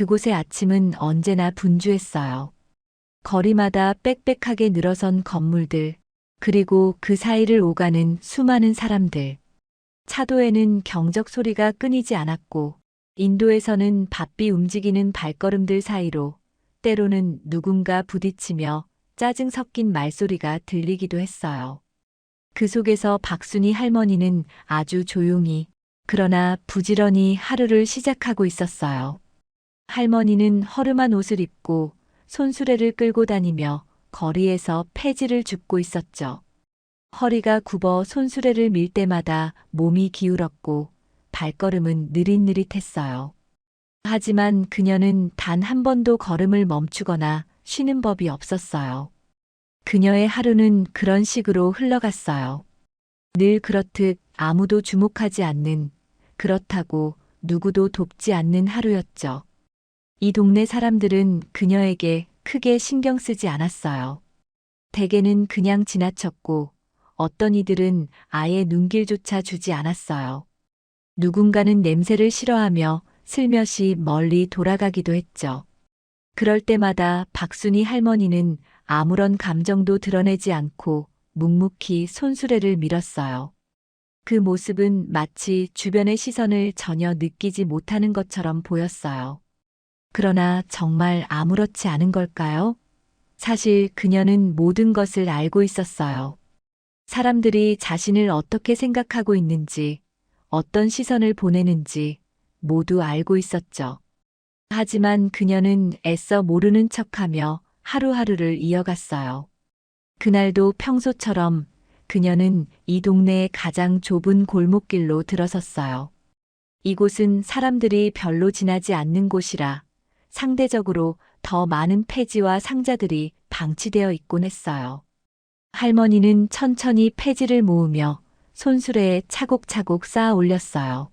그곳의 아침은 언제나 분주했어요. 거리마다 빽빽하게 늘어선 건물들, 그리고 그 사이를 오가는 수많은 사람들. 차도에는 경적 소리가 끊이지 않았고, 인도에서는 바삐 움직이는 발걸음들 사이로 때로는 누군가 부딪히며 짜증 섞인 말소리가 들리기도 했어요. 그 속에서 박순이 할머니는 아주 조용히, 그러나 부지런히 하루를 시작하고 있었어요. 할머니는 허름한 옷을 입고 손수레를 끌고 다니며 거리에서 폐지를 줍고 있었죠. 허리가 굽어 손수레를 밀 때마다 몸이 기울었고 발걸음은 느릿느릿했어요. 하지만 그녀는 단 한 번도 걸음을 멈추거나 쉬는 법이 없었어요. 그녀의 하루는 그런 식으로 흘러갔어요. 늘 그렇듯 아무도 주목하지 않는, 그렇다고 누구도 돕지 않는 하루였죠. 이 동네 사람들은 그녀에게 크게 신경 쓰지 않았어요. 대개는 그냥 지나쳤고, 어떤 이들은 아예 눈길조차 주지 않았어요. 누군가는 냄새를 싫어하며 슬며시 멀리 돌아가기도 했죠. 그럴 때마다 박순이 할머니는 아무런 감정도 드러내지 않고 묵묵히 손수레를 밀었어요. 그 모습은 마치 주변의 시선을 전혀 느끼지 못하는 것처럼 보였어요. 그러나 정말 아무렇지 않은 걸까요? 사실 그녀는 모든 것을 알고 있었어요. 사람들이 자신을 어떻게 생각하고 있는지, 어떤 시선을 보내는지 모두 알고 있었죠. 하지만 그녀는 애써 모르는 척하며 하루하루를 이어갔어요. 그날도 평소처럼 그녀는 이 동네의 가장 좁은 골목길로 들어섰어요. 이곳은 사람들이 별로 지나지 않는 곳이라 상대적으로 더 많은 폐지와 상자들이 방치되어 있곤 했어요. 할머니는 천천히 폐지를 모으며 손수레에 차곡차곡 쌓아 올렸어요.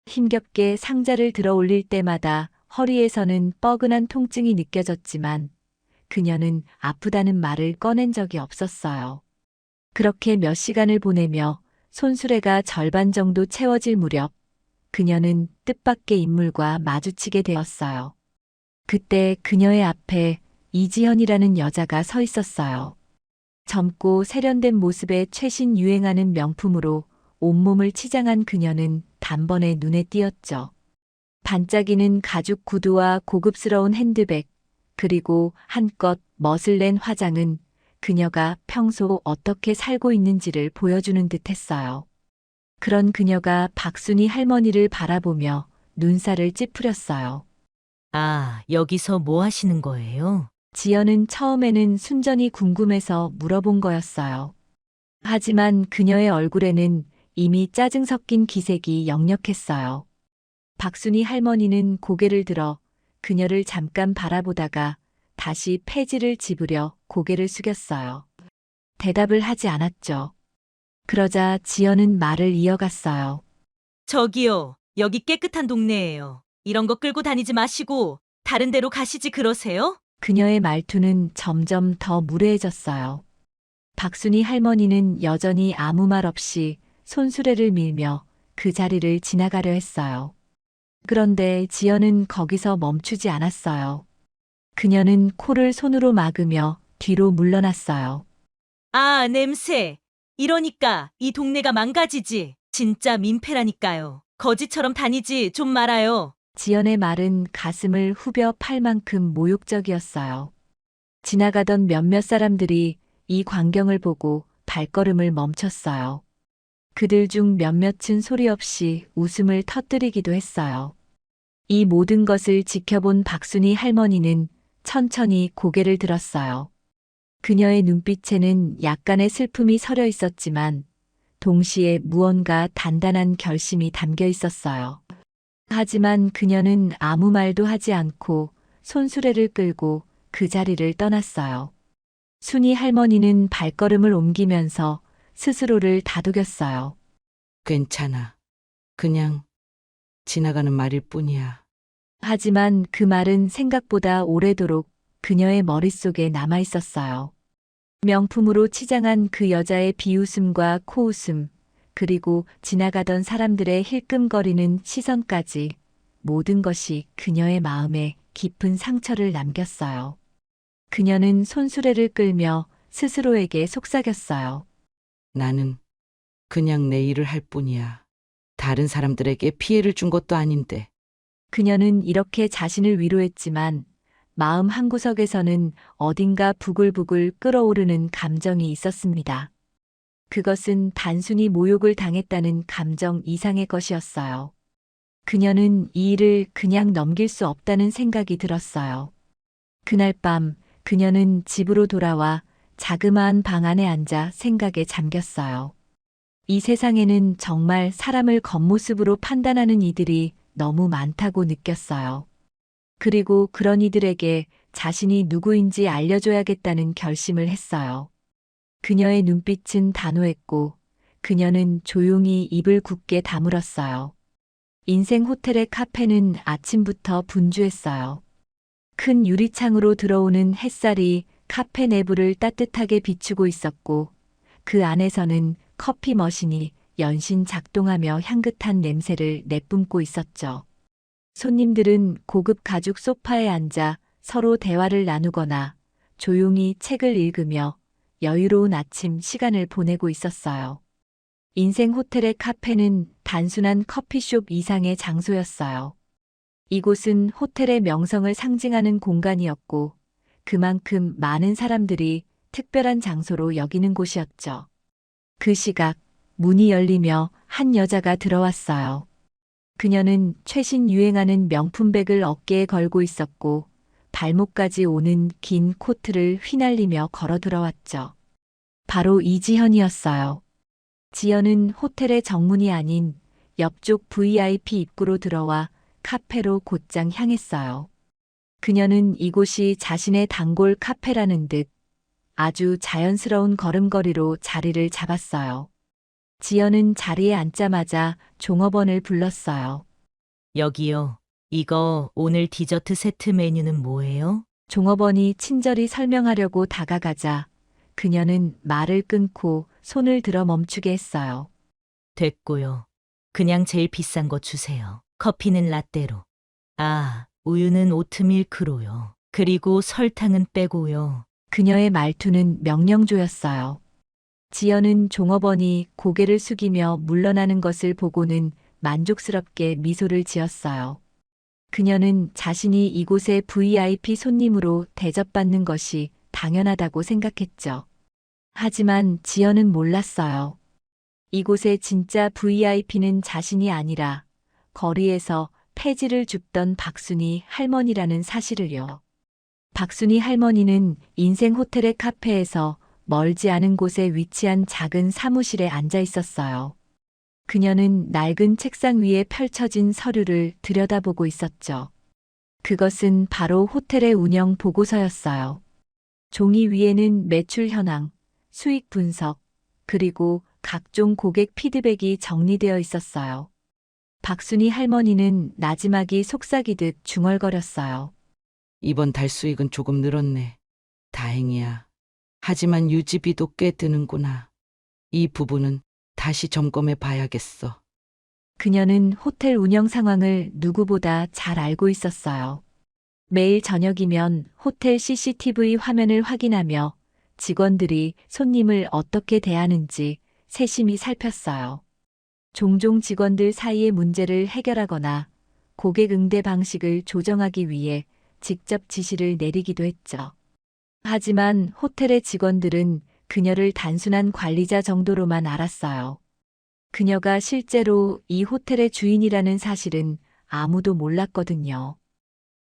힘겹게 상자를 들어 올릴 때마다 허리에서는 뻐근한 통증이 느껴졌지만 그녀는 아프다는 말을 꺼낸 적이 없었어요. 그렇게 몇 시간을 보내며 손수레가 절반 정도 채워질 무렵 그녀는 뜻밖의 인물과 마주치게 되었어요. 그때 그녀의 앞에 이지현이라는 여자가 서 있었어요. 젊고 세련된 모습에 최신 유행하는 명품으로 온몸을 치장한 그녀는 단번에 눈에 띄었죠. 반짝이는 가죽 구두와 고급스러운 핸드백, 그리고 한껏 멋을 낸 화장은 그녀가 평소 어떻게 살고 있는지를 보여주는 듯 했어요. 그런 그녀가 박순이 할머니를 바라보며 눈살을 찌푸렸어요. 아, 여기서 뭐 하시는 거예요? 지연은 처음에는 순전히 궁금해서 물어본 거였어요. 하지만 그녀의 얼굴에는 이미 짜증 섞인 기색이 역력했어요. 박순이 할머니는 고개를 들어 그녀를 잠깐 바라보다가 다시 폐지를 집으려 고개를 숙였어요. 대답을 하지 않았죠. 그러자 지연은 말을 이어갔어요. 저기요, 여기 깨끗한 동네예요. 이런 거 끌고 다니지 마시고 다른 데로 가시지 그러세요? 그녀의 말투는 점점 더 무례해졌어요. 박순이 할머니는 여전히 아무 말 없이 손수레를 밀며 그 자리를 지나가려 했어요. 그런데 지연은 거기서 멈추지 않았어요. 그녀는 코를 손으로 막으며 뒤로 물러났어요. 아, 냄새. 이러니까 이 동네가 망가지지. 진짜 민폐라니까요. 거지처럼 다니지 좀 말아요. 지연의 말은 가슴을 후벼 팔 만큼 모욕적이었어요. 지나가던 몇몇 사람들이 이 광경을 보고 발걸음을 멈췄어요. 그들 중 몇몇은 소리 없이 웃음을 터뜨리기도 했어요. 이 모든 것을 지켜본 박순이 할머니는 천천히 고개를 들었어요. 그녀의 눈빛에는 약간의 슬픔이 서려 있었지만 동시에 무언가 단단한 결심이 담겨 있었어요. 하지만 그녀는 아무 말도 하지 않고 손수레를 끌고 그 자리를 떠났어요. 순이 할머니는 발걸음을 옮기면서 스스로를 다독였어요. 괜찮아. 그냥 지나가는 말일 뿐이야. 하지만 그 말은 생각보다 오래도록 그녀의 머릿속에 남아 있었어요. 명품으로 치장한 그 여자의 비웃음과 코웃음, 그리고 지나가던 사람들의 힐끔거리는 시선까지 모든 것이 그녀의 마음에 깊은 상처를 남겼어요. 그녀는 손수레를 끌며 스스로에게 속삭였어요. 나는 그냥 내 일을 할 뿐이야. 다른 사람들에게 피해를 준 것도 아닌데. 그녀는 이렇게 자신을 위로했지만 마음 한구석에서는 어딘가 부글부글 끓어오르는 감정이 있었습니다. 그것은 단순히 모욕을 당했다는 감정 이상의 것이었어요. 그녀는 이 일을 그냥 넘길 수 없다는 생각이 들었어요. 그날 밤 그녀는 집으로 돌아와 자그마한 방 안에 앉아 생각에 잠겼어요. 이 세상에는 정말 사람을 겉모습으로 판단하는 이들이 너무 많다고 느꼈어요. 그리고 그런 이들에게 자신이 누구인지 알려줘야겠다는 결심을 했어요. 그녀의 눈빛은 단호했고 그녀는 조용히 입을 굳게 다물었어요. 인생 호텔의 카페는 아침부터 분주했어요. 큰 유리창으로 들어오는 햇살이 카페 내부를 따뜻하게 비추고 있었고 그 안에서는 커피 머신이 연신 작동하며 향긋한 냄새를 내뿜고 있었죠. 손님들은 고급 가죽 소파에 앉아 서로 대화를 나누거나 조용히 책을 읽으며 여유로운 아침 시간을 보내고 있었어요. 인생 호텔의 카페는 단순한 커피숍 이상의 장소였어요. 이곳은 호텔의 명성을 상징하는 공간이었고 그만큼 많은 사람들이 특별한 장소로 여기는 곳이었죠. 그 시각 문이 열리며 한 여자가 들어왔어요. 그녀는 최신 유행하는 명품백을 어깨에 걸고 있었고 발목까지 오는 긴 코트를 휘날리며 걸어 들어왔죠. 바로 이지현이었어요. 지연은 호텔의 정문이 아닌 옆쪽 VIP 입구로 들어와 카페로 곧장 향했어요. 그녀는 이곳이 자신의 단골 카페라는 듯 아주 자연스러운 걸음걸이로 자리를 잡았어요. 지연은 자리에 앉자마자 종업원을 불렀어요. 여기요. 이거 오늘 디저트 세트 메뉴는 뭐예요? 종업원이 친절히 설명하려고 다가가자 그녀는 말을 끊고 손을 들어 멈추게 했어요. 됐고요. 그냥 제일 비싼 거 주세요. 커피는 라떼로. 아, 우유는 오트밀크로요. 그리고 설탕은 빼고요. 그녀의 말투는 명령조였어요. 지연은 종업원이 고개를 숙이며 물러나는 것을 보고는 만족스럽게 미소를 지었어요. 그녀는 자신이 이곳의 VIP 손님으로 대접받는 것이 당연하다고 생각했죠. 하지만 지연은 몰랐어요. 이곳의 진짜 VIP는 자신이 아니라 거리에서 폐지를 줍던 박순이 할머니라는 사실을요. 박순이 할머니는 인생 호텔의 카페에서 멀지 않은 곳에 위치한 작은 사무실에 앉아 있었어요. 그녀는 낡은 책상 위에 펼쳐진 서류를 들여다보고 있었죠. 그것은 바로 호텔의 운영 보고서였어요. 종이 위에는 매출 현황, 수익 분석, 그리고 각종 고객 피드백이 정리되어 있었어요. 박순이 할머니는 나지막이 속삭이듯 중얼거렸어요. 이번 달 수익은 조금 늘었네. 다행이야. 하지만 유지비도 꽤 드는구나. 이 부분은 다시 점검해 봐야겠어. 그녀는 호텔 운영 상황을 누구보다 잘 알고 있었어요. 매일 저녁이면 호텔 CCTV 화면을 확인하며 직원들이 손님을 어떻게 대하는지 세심히 살폈어요. 종종 직원들 사이의 문제를 해결하거나 고객 응대 방식을 조정하기 위해 직접 지시를 내리기도 했죠. 하지만 호텔의 직원들은 그녀를 단순한 관리자 정도로만 알았어요. 그녀가 실제로 이 호텔의 주인이라는 사실은 아무도 몰랐거든요.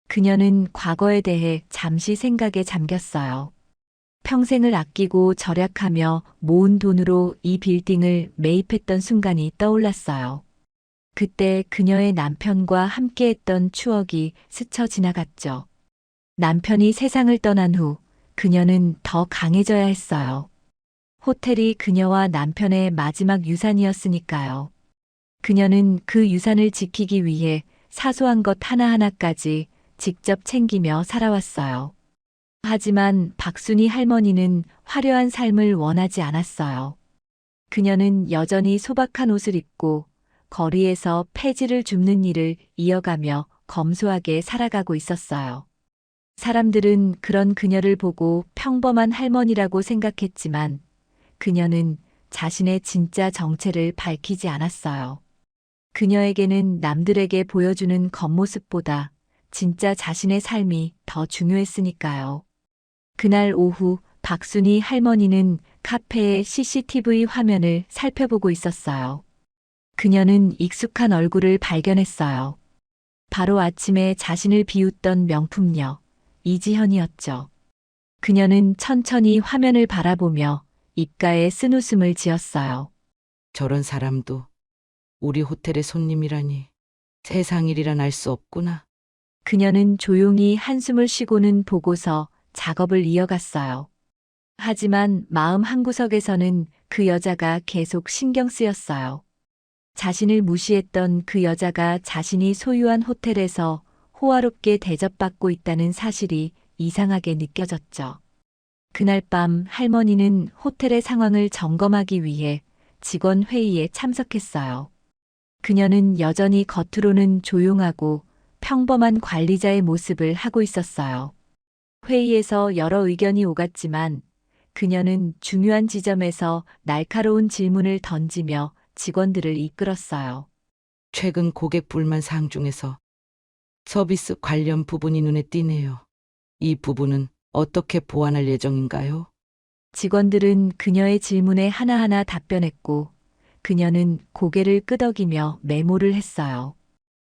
그녀는 과거에 대해 잠시 생각에 잠겼어요. 평생을 아끼고 절약하며 모은 돈으로 이 빌딩을 매입했던 순간이 떠올랐어요. 그때 그녀의 남편과 함께했던 추억이 스쳐 지나갔죠. 남편이 세상을 떠난 후 그녀는 더 강해져야 했어요. 호텔이 그녀와 남편의 마지막 유산이었으니까요. 그녀는 그 유산을 지키기 위해 사소한 것 하나하나까지 직접 챙기며 살아왔어요. 하지만 박순이 할머니는 화려한 삶을 원하지 않았어요. 그녀는 여전히 소박한 옷을 입고 거리에서 폐지를 줍는 일을 이어가며 검소하게 살아가고 있었어요. 사람들은 그런 그녀를 보고 평범한 할머니라고 생각했지만 그녀는 자신의 진짜 정체를 밝히지 않았어요. 그녀에게는 남들에게 보여주는 겉모습보다 진짜 자신의 삶이 더 중요했으니까요. 그날 오후 박순희 할머니는 카페의 CCTV 화면을 살펴보고 있었어요. 그녀는 익숙한 얼굴을 발견했어요. 바로 아침에 자신을 비웃던 명품녀 이지현이었죠. 그녀는 천천히 화면을 바라보며 입가에 쓴웃음을 지었어요. 저런 사람도 우리 호텔의 손님이라니. 세상 일이란 알 수 없구나. 그녀는 조용히 한숨을 쉬고는 보고서 작업을 이어갔어요. 하지만 마음 한구석에서는 그 여자가 계속 신경 쓰였어요. 자신을 무시했던 그 여자가 자신이 소유한 호텔에서 호화롭게 대접받고 있다는 사실이 이상하게 느껴졌죠. 그날 밤 할머니는 호텔의 상황을 점검하기 위해 직원 회의에 참석했어요. 그녀는 여전히 겉으로는 조용하고 평범한 관리자의 모습을 하고 있었어요. 회의에서 여러 의견이 오갔지만 그녀는 중요한 지점에서 날카로운 질문을 던지며 직원들을 이끌었어요. 최근 고객 불만 사항 중에서 서비스 관련 부분이 눈에 띄네요. 이 부분은 어떻게 보완할 예정인가요? 직원들은 그녀의 질문에 하나하나 답변했고 그녀는 고개를 끄덕이며 메모를 했어요.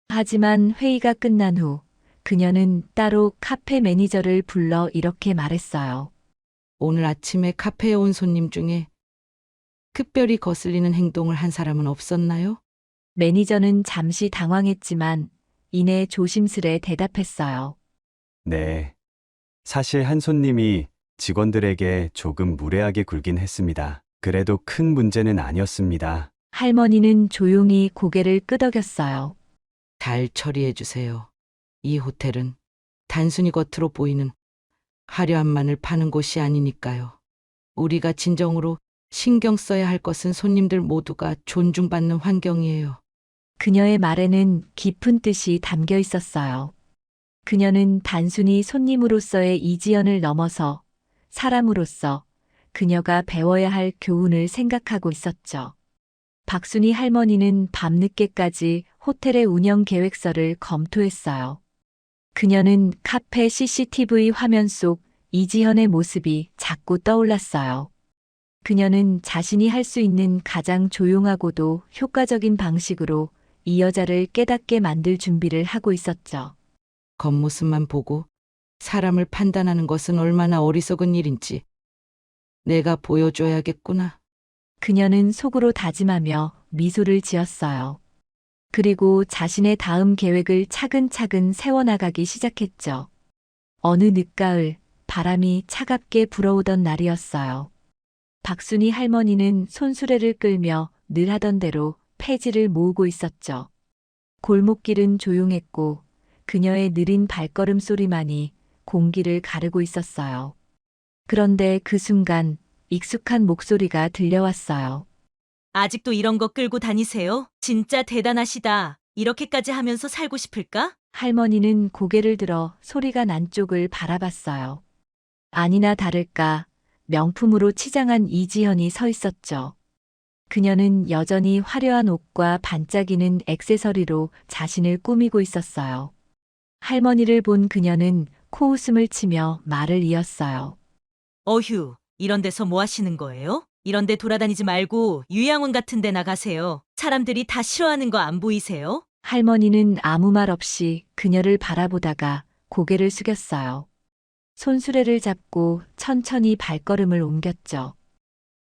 하지만 회의가 끝난 후 그녀는 따로 카페 매니저를 불러 이렇게 말했어요. 오늘 아침에 카페에 온 손님 중에 특별히 거슬리는 행동을 한 사람은 없었나요? 매니저는 잠시 당황했지만 이내 조심스레 대답했어요. 네. 사실 한 손님이 직원들에게 조금 무례하게 굴긴 했습니다. 그래도 큰 문제는 아니었습니다. 할머니는 조용히 고개를 끄덕였어요. 잘 처리해 주세요. 이 호텔은 단순히 겉으로 보이는 화려함만을 파는 곳이 아니니까요. 우리가 진정으로 신경 써야 할 것은 손님들 모두가 존중받는 환경이에요. 그녀의 말에는 깊은 뜻이 담겨 있었어요. 그녀는 단순히 손님으로서의 이지연을 넘어서 사람으로서 그녀가 배워야 할 교훈을 생각하고 있었죠. 박순희 할머니는 밤늦게까지 호텔의 운영 계획서를 검토했어요. 그녀는 카페 CCTV 화면 속 이지현의 모습이 자꾸 떠올랐어요. 그녀는 자신이 할 수 있는 가장 조용하고도 효과적인 방식으로 이 여자를 깨닫게 만들 준비를 하고 있었죠. 겉모습만 보고 사람을 판단하는 것은 얼마나 어리석은 일인지 내가 보여줘야겠구나. 그녀는 속으로 다짐하며 미소를 지었어요. 그리고 자신의 다음 계획을 차근차근 세워나가기 시작했죠. 어느 늦가을 바람이 차갑게 불어오던 날이었어요. 박순희 할머니는 손수레를 끌며 늘 하던 대로 폐지를 모으고 있었죠. 골목길은 조용했고 그녀의 느린 발걸음 소리만이 공기를 가르고 있었어요. 그런데 그 순간 익숙한 목소리가 들려왔어요. 아직도 이런 거 끌고 다니세요? 진짜 대단하시다. 이렇게까지 하면서 살고 싶을까? 할머니는 고개를 들어 소리가 난 쪽을 바라봤어요. 아니나 다를까 명품으로 치장한 이지현이 서 있었죠. 그녀는 여전히 화려한 옷과 반짝이는 액세서리로 자신을 꾸미고 있었어요. 할머니를 본 그녀는 코웃음을 치며 말을 이었어요. 어휴, 이런 데서 뭐 하시는 거예요? 이런 데 돌아다니지 말고 유양원 같은 데 나가세요. 사람들이 다 싫어하는 거 안 보이세요? 할머니는 아무 말 없이 그녀를 바라보다가 고개를 숙였어요. 손수레를 잡고 천천히 발걸음을 옮겼죠.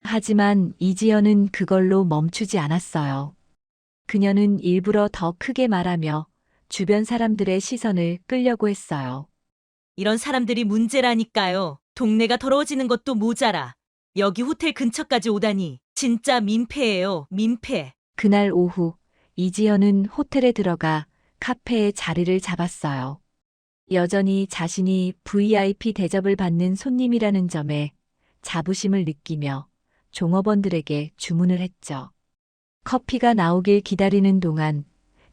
하지만 이지연은 그걸로 멈추지 않았어요. 그녀는 일부러 더 크게 말하며 주변 사람들의 시선을 끌려고 했어요. 이런 사람들이 문제라니까요. 동네가 더러워지는 것도 모자라. 여기 호텔 근처까지 오다니. 진짜 민폐예요, 민폐. 그날 오후 이지연은 호텔에 들어가 카페에 자리를 잡았어요. 여전히 자신이 VIP 대접을 받는 손님이라는 점에 자부심을 느끼며 종업원들에게 주문을 했죠. 커피가 나오길 기다리는 동안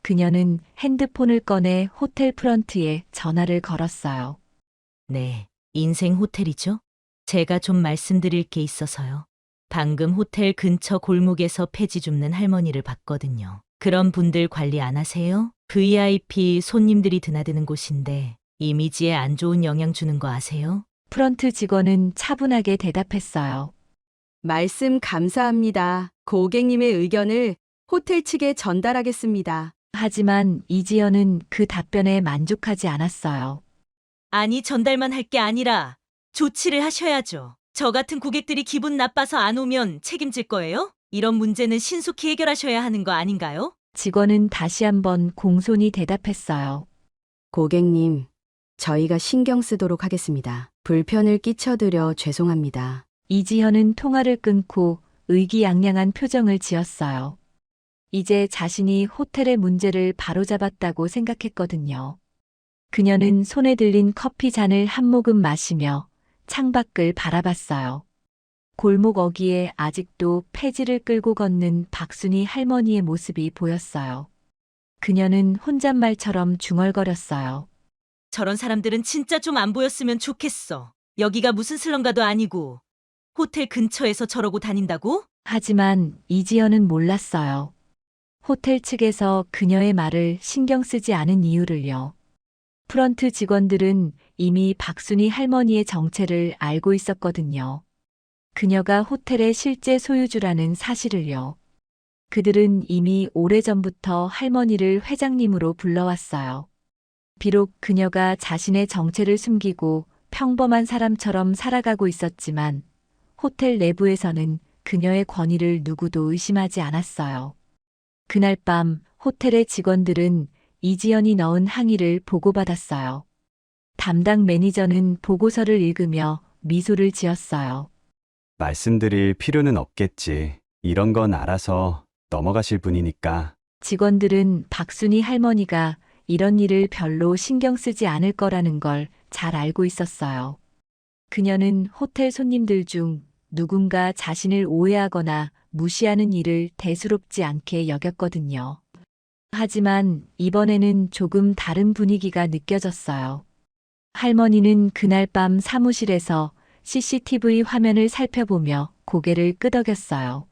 그녀는 핸드폰을 꺼내 호텔 프런트에 전화를 걸었어요. 네, 인생 호텔이죠? 제가 좀 말씀드릴 게 있어서요. 방금 호텔 근처 골목에서 폐지 줍는 할머니를 봤거든요. 그런 분들 관리 안 하세요? VIP 손님들이 드나드는 곳인데 이미지에 안 좋은 영향 주는 거 아세요? 프런트 직원은 차분하게 대답했어요. 말씀 감사합니다. 고객님의 의견을 호텔 측에 전달하겠습니다. 하지만 이지연은 그 답변에 만족하지 않았어요. 아니, 전달만 할 게 아니라 조치를 하셔야죠. 저 같은 고객들이 기분 나빠서 안 오면 책임질 거예요? 이런 문제는 신속히 해결하셔야 하는 거 아닌가요? 직원은 다시 한번 공손히 대답했어요. 고객님, 저희가 신경 쓰도록 하겠습니다. 불편을 끼쳐드려 죄송합니다. 이지현은 통화를 끊고 의기양양한 표정을 지었어요. 이제 자신이 호텔의 문제를 바로잡았다고 생각했거든요. 그녀는 손에 들린 커피 잔을 한 모금 마시며 창밖을 바라봤어요. 골목 어귀에 아직도 폐지를 끌고 걷는 박순이 할머니의 모습이 보였어요. 그녀는 혼잣말처럼 중얼거렸어요. 저런 사람들은 진짜 좀 안 보였으면 좋겠어. 여기가 무슨 슬럼가도 아니고 호텔 근처에서 저러고 다닌다고? 하지만 이지연은 몰랐어요. 호텔 측에서 그녀의 말을 신경 쓰지 않은 이유를요. 프런트 직원들은 이미 박순이 할머니의 정체를 알고 있었거든요. 그녀가 호텔의 실제 소유주라는 사실을요. 그들은 이미 오래전부터 할머니를 회장님으로 불러왔어요. 비록 그녀가 자신의 정체를 숨기고 평범한 사람처럼 살아가고 있었지만 호텔 내부에서는 그녀의 권위를 누구도 의심하지 않았어요. 그날 밤 호텔의 직원들은 이지연이 넣은 항의를 보고받았어요. 담당 매니저는 보고서를 읽으며 미소를 지었어요. 말씀드릴 필요는 없겠지. 이런 건 알아서 넘어가실 분이니까. 직원들은 박순이 할머니가 이런 일을 별로 신경 쓰지 않을 거라는 걸 잘 알고 있었어요. 그녀는 호텔 손님들 중 누군가 자신을 오해하거나 무시하는 일을 대수롭지 않게 여겼거든요. 하지만 이번에는 조금 다른 분위기가 느껴졌어요. 할머니는 그날 밤 사무실에서 CCTV 화면을 살펴보며 고개를 끄덕였어요.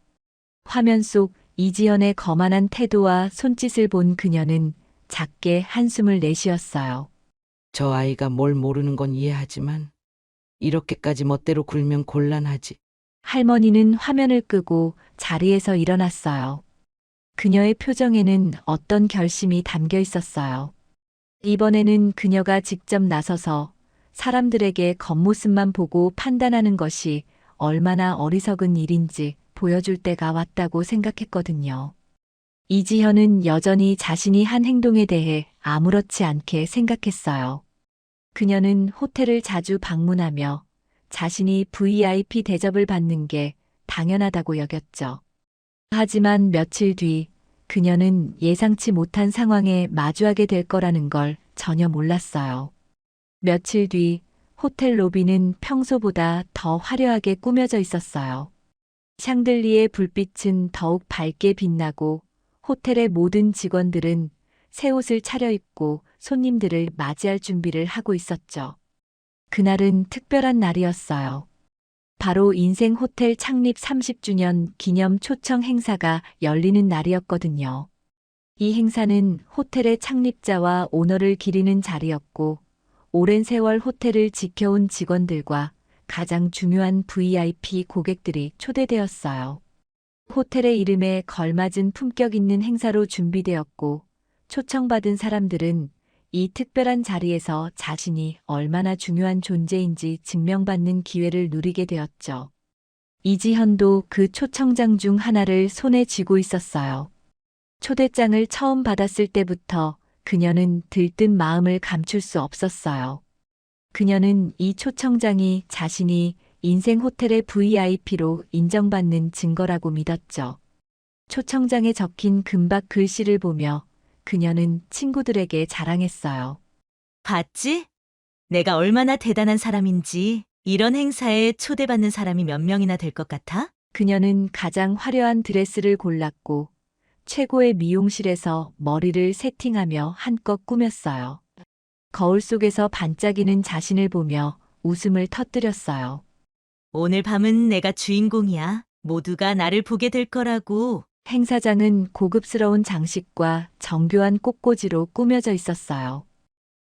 화면 속 이지연의 거만한 태도와 손짓을 본 그녀는 작게 한숨을 내쉬었어요. 저 아이가 뭘 모르는 건 이해하지만 이렇게까지 멋대로 굴면 곤란하지. 할머니는 화면을 끄고 자리에서 일어났어요. 그녀의 표정에는 어떤 결심이 담겨 있었어요. 이번에는 그녀가 직접 나서서 사람들에게 겉모습만 보고 판단하는 것이 얼마나 어리석은 일인지 보여줄 때가 왔다고 생각했거든요. 이지현은 여전히 자신이 한 행동에 대해 아무렇지 않게 생각했어요. 그녀는 호텔을 자주 방문하며 자신이 VIP 대접을 받는 게 당연하다고 여겼죠. 하지만 며칠 뒤 그녀는 예상치 못한 상황에 마주하게 될 거라는 걸 전혀 몰랐어요. 며칠 뒤 호텔 로비는 평소보다 더 화려하게 꾸며져 있었어요. 샹들리의 불빛은 더욱 밝게 빛나고 호텔의 모든 직원들은 새 옷을 차려입고 손님들을 맞이할 준비를 하고 있었죠. 그날은 특별한 날이었어요. 바로 인생 호텔 창립 30주년 기념 초청 행사가 열리는 날이었거든요. 이 행사는 호텔의 창립자와 오너를 기리는 자리였고, 오랜 세월 호텔을 지켜온 직원들과 가장 중요한 VIP 고객들이 초대되었어요. 호텔의 이름에 걸맞은 품격 있는 행사로 준비되었고, 초청받은 사람들은 이 특별한 자리에서 자신이 얼마나 중요한 존재인지 증명받는 기회를 누리게 되었죠. 이지현도 그 초청장 중 하나를 손에 쥐고 있었어요. 초대장을 처음 받았을 때부터 그녀는 들뜬 마음을 감출 수 없었어요. 그녀는 이 초청장이 자신이 인생 호텔의 VIP로 인정받는 증거라고 믿었죠. 초청장에 적힌 금박 글씨를 보며 그녀는 친구들에게 자랑했어요. 봤지? 내가 얼마나 대단한 사람인지. 이런 행사에 초대받는 사람이 몇 명이나 될 것 같아? 그녀는 가장 화려한 드레스를 골랐고 최고의 미용실에서 머리를 세팅하며 한껏 꾸몄어요. 거울 속에서 반짝이는 자신을 보며 웃음을 터뜨렸어요. 오늘 밤은 내가 주인공이야. 모두가 나를 보게 될 거라고. 행사장은 고급스러운 장식과 정교한 꽃꽂이로 꾸며져 있었어요.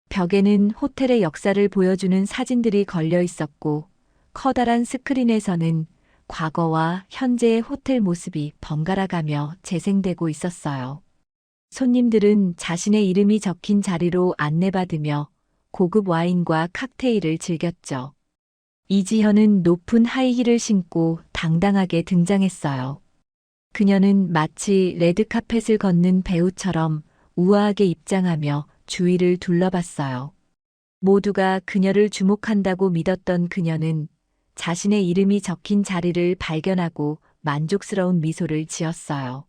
벽에는 호텔의 역사를 보여주는 사진들이 걸려 있었고, 커다란 스크린에서는 과거와 현재의 호텔 모습이 번갈아가며 재생되고 있었어요. 손님들은 자신의 이름이 적힌 자리로 안내받으며 고급 와인과 칵테일을 즐겼죠. 이지현은 높은 하이힐을 신고 당당하게 등장했어요. 그녀는 마치 레드카펫을 걷는 배우처럼 우아하게 입장하며 주위를 둘러봤어요. 모두가 그녀를 주목한다고 믿었던 그녀는 자신의 이름이 적힌 자리를 발견하고 만족스러운 미소를 지었어요.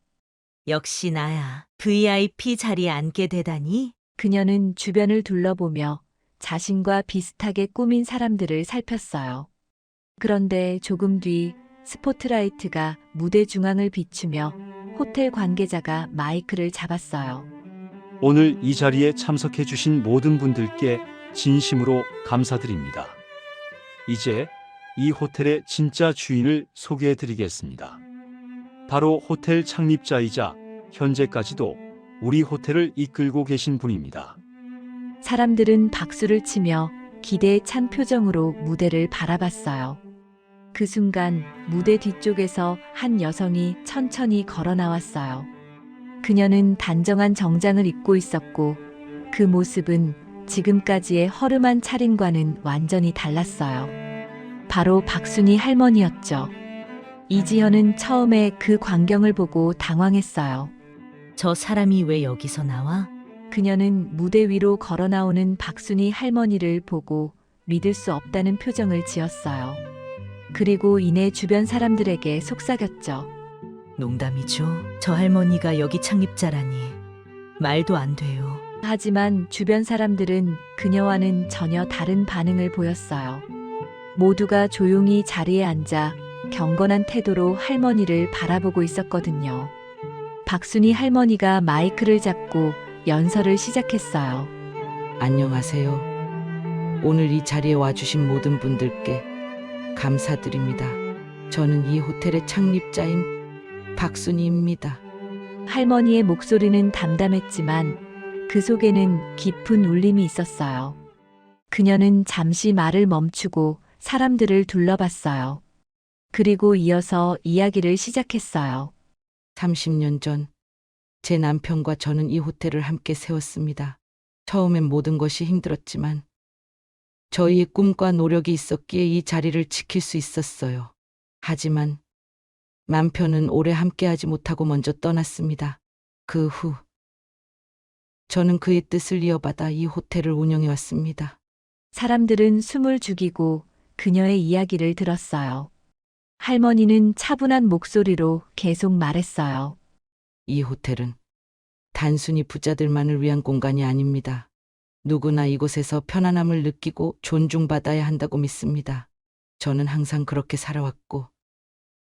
역시 나야. VIP 자리에 앉게 되다니. 그녀는 주변을 둘러보며 자신과 비슷하게 꾸민 사람들을 살폈어요. 그런데 조금 뒤 스포트라이트가 무대 중앙을 비추며 호텔 관계자가 마이크를 잡았어요. 오늘 이 자리에 참석해 주신 모든 분들께 진심으로 감사드립니다. 이제 이 호텔의 진짜 주인을 소개해 드리겠습니다. 바로 호텔 창립자이자 현재까지도 우리 호텔을 이끌고 계신 분입니다. 사람들은 박수를 치며 기대에 찬 표정으로 무대를 바라봤어요. 그 순간 무대 뒤쪽에서 한 여성이 천천히 걸어 나왔어요. 그녀는 단정한 정장을 입고 있었고 그 모습은 지금까지의 허름한 차림과는 완전히 달랐어요. 바로 박순희 할머니였죠. 이지현은 처음에 그 광경을 보고 당황했어요. 저 사람이 왜 여기서 나와? 그녀는 무대 위로 걸어 나오는 박순희 할머니를 보고 믿을 수 없다는 표정을 지었어요. 그리고 이내 주변 사람들에게 속삭였죠. 농담이죠. 저 할머니가 여기 창립자라니. 말도 안 돼요. 하지만 주변 사람들은 그녀와는 전혀 다른 반응을 보였어요. 모두가 조용히 자리에 앉아 경건한 태도로 할머니를 바라보고 있었거든요. 박순희 할머니가 마이크를 잡고 연설을 시작했어요. 안녕하세요. 오늘 이 자리에 와주신 모든 분들께 감사드립니다. 저는 이 호텔의 창립자인 박순희입니다. 할머니의 목소리는 담담했지만 그 속에는 깊은 울림이 있었어요. 그녀는 잠시 말을 멈추고 사람들을 둘러봤어요. 그리고 이어서 이야기를 시작했어요. 30년 전 제 남편과 저는 이 호텔을 함께 세웠습니다. 처음엔 모든 것이 힘들었지만 저희의 꿈과 노력이 있었기에 이 자리를 지킬 수 있었어요. 하지만 남편은 오래 함께하지 못하고 먼저 떠났습니다. 그 후 저는 그의 뜻을 이어받아 이 호텔을 운영해 왔습니다. 사람들은 숨을 죽이고 그녀의 이야기를 들었어요. 할머니는 차분한 목소리로 계속 말했어요. 이 호텔은 단순히 부자들만을 위한 공간이 아닙니다. 누구나 이곳에서 편안함을 느끼고 존중받아야 한다고 믿습니다. 저는 항상 그렇게 살아왔고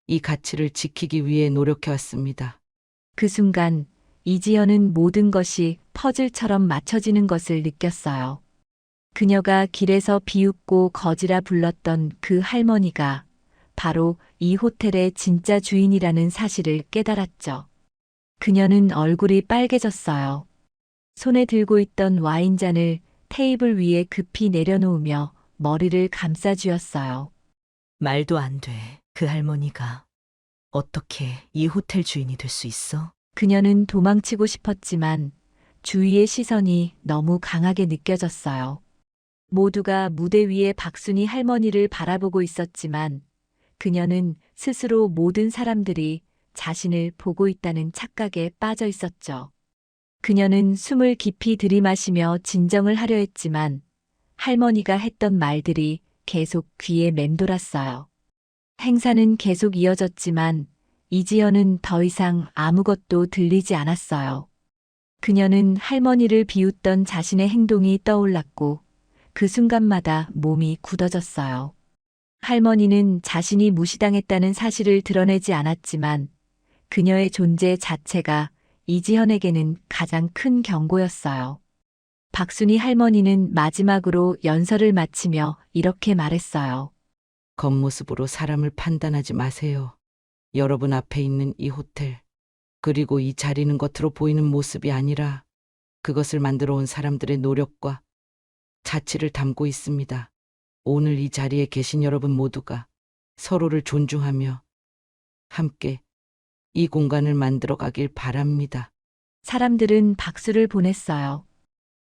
이 가치를 지키기 위해 노력해왔습니다. 그 순간 이지연은 모든 것이 퍼즐처럼 맞춰지는 것을 느꼈어요. 그녀가 길에서 비웃고 거지라 불렀던 그 할머니가 바로 이 호텔의 진짜 주인이라는 사실을 깨달았죠. 그녀는 얼굴이 빨개졌어요. 손에 들고 있던 와인잔을 테이블 위에 급히 내려놓으며 머리를 감싸쥐었어요. 말도 안 돼. 그 할머니가 어떻게 이 호텔 주인이 될 수 있어? 그녀는 도망치고 싶었지만 주위의 시선이 너무 강하게 느껴졌어요. 모두가 무대 위에 박순희 할머니를 바라보고 있었지만 그녀는 스스로 모든 사람들이 자신을 보고 있다는 착각에 빠져 있었죠. 그녀는 숨을 깊이 들이마시며 진정을 하려 했지만 할머니가 했던 말들이 계속 귀에 맴돌았어요. 행사는 계속 이어졌지만 이지연은 더 이상 아무것도 들리지 않았어요. 그녀는 할머니를 비웃던 자신의 행동이 떠올랐고 그 순간마다 몸이 굳어졌어요. 할머니는 자신이 무시당했다는 사실을 드러내지 않았지만 그녀의 존재 자체가 이지현에게는 가장 큰 경고였어요. 박순희 할머니는 마지막으로 연설을 마치며 이렇게 말했어요. 겉모습으로 사람을 판단하지 마세요. 여러분 앞에 있는 이 호텔, 그리고 이 자리는 겉으로 보이는 모습이 아니라 그것을 만들어 온 사람들의 노력과 자치를 담고 있습니다. 오늘 이 자리에 계신 여러분 모두가 서로를 존중하며 함께 이 공간을 만들어 가길 바랍니다. 사람들은 박수를 보냈어요.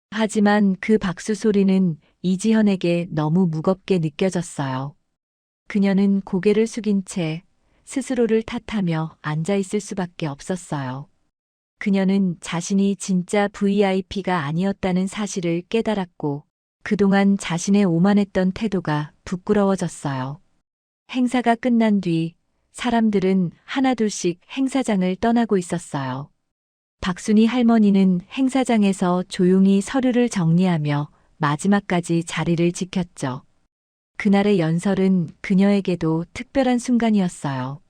하지만 그 박수 소리는 이지현에게 너무 무겁게 느껴졌어요. 그녀는 고개를 숙인 채 스스로를 탓하며 앉아 있을 수밖에 없었어요. 그녀는 자신이 진짜 VIP가 아니었다는 사실을 깨달았고 그동안 자신의 오만했던 태도가 부끄러워졌어요. 행사가 끝난 뒤 사람들은 하나둘씩 행사장을 떠나고 있었어요. 박순희 할머니는 행사장에서 조용히 서류를 정리하며 마지막까지 자리를 지켰죠. 그날의 연설은 그녀에게도 특별한 순간이었어요.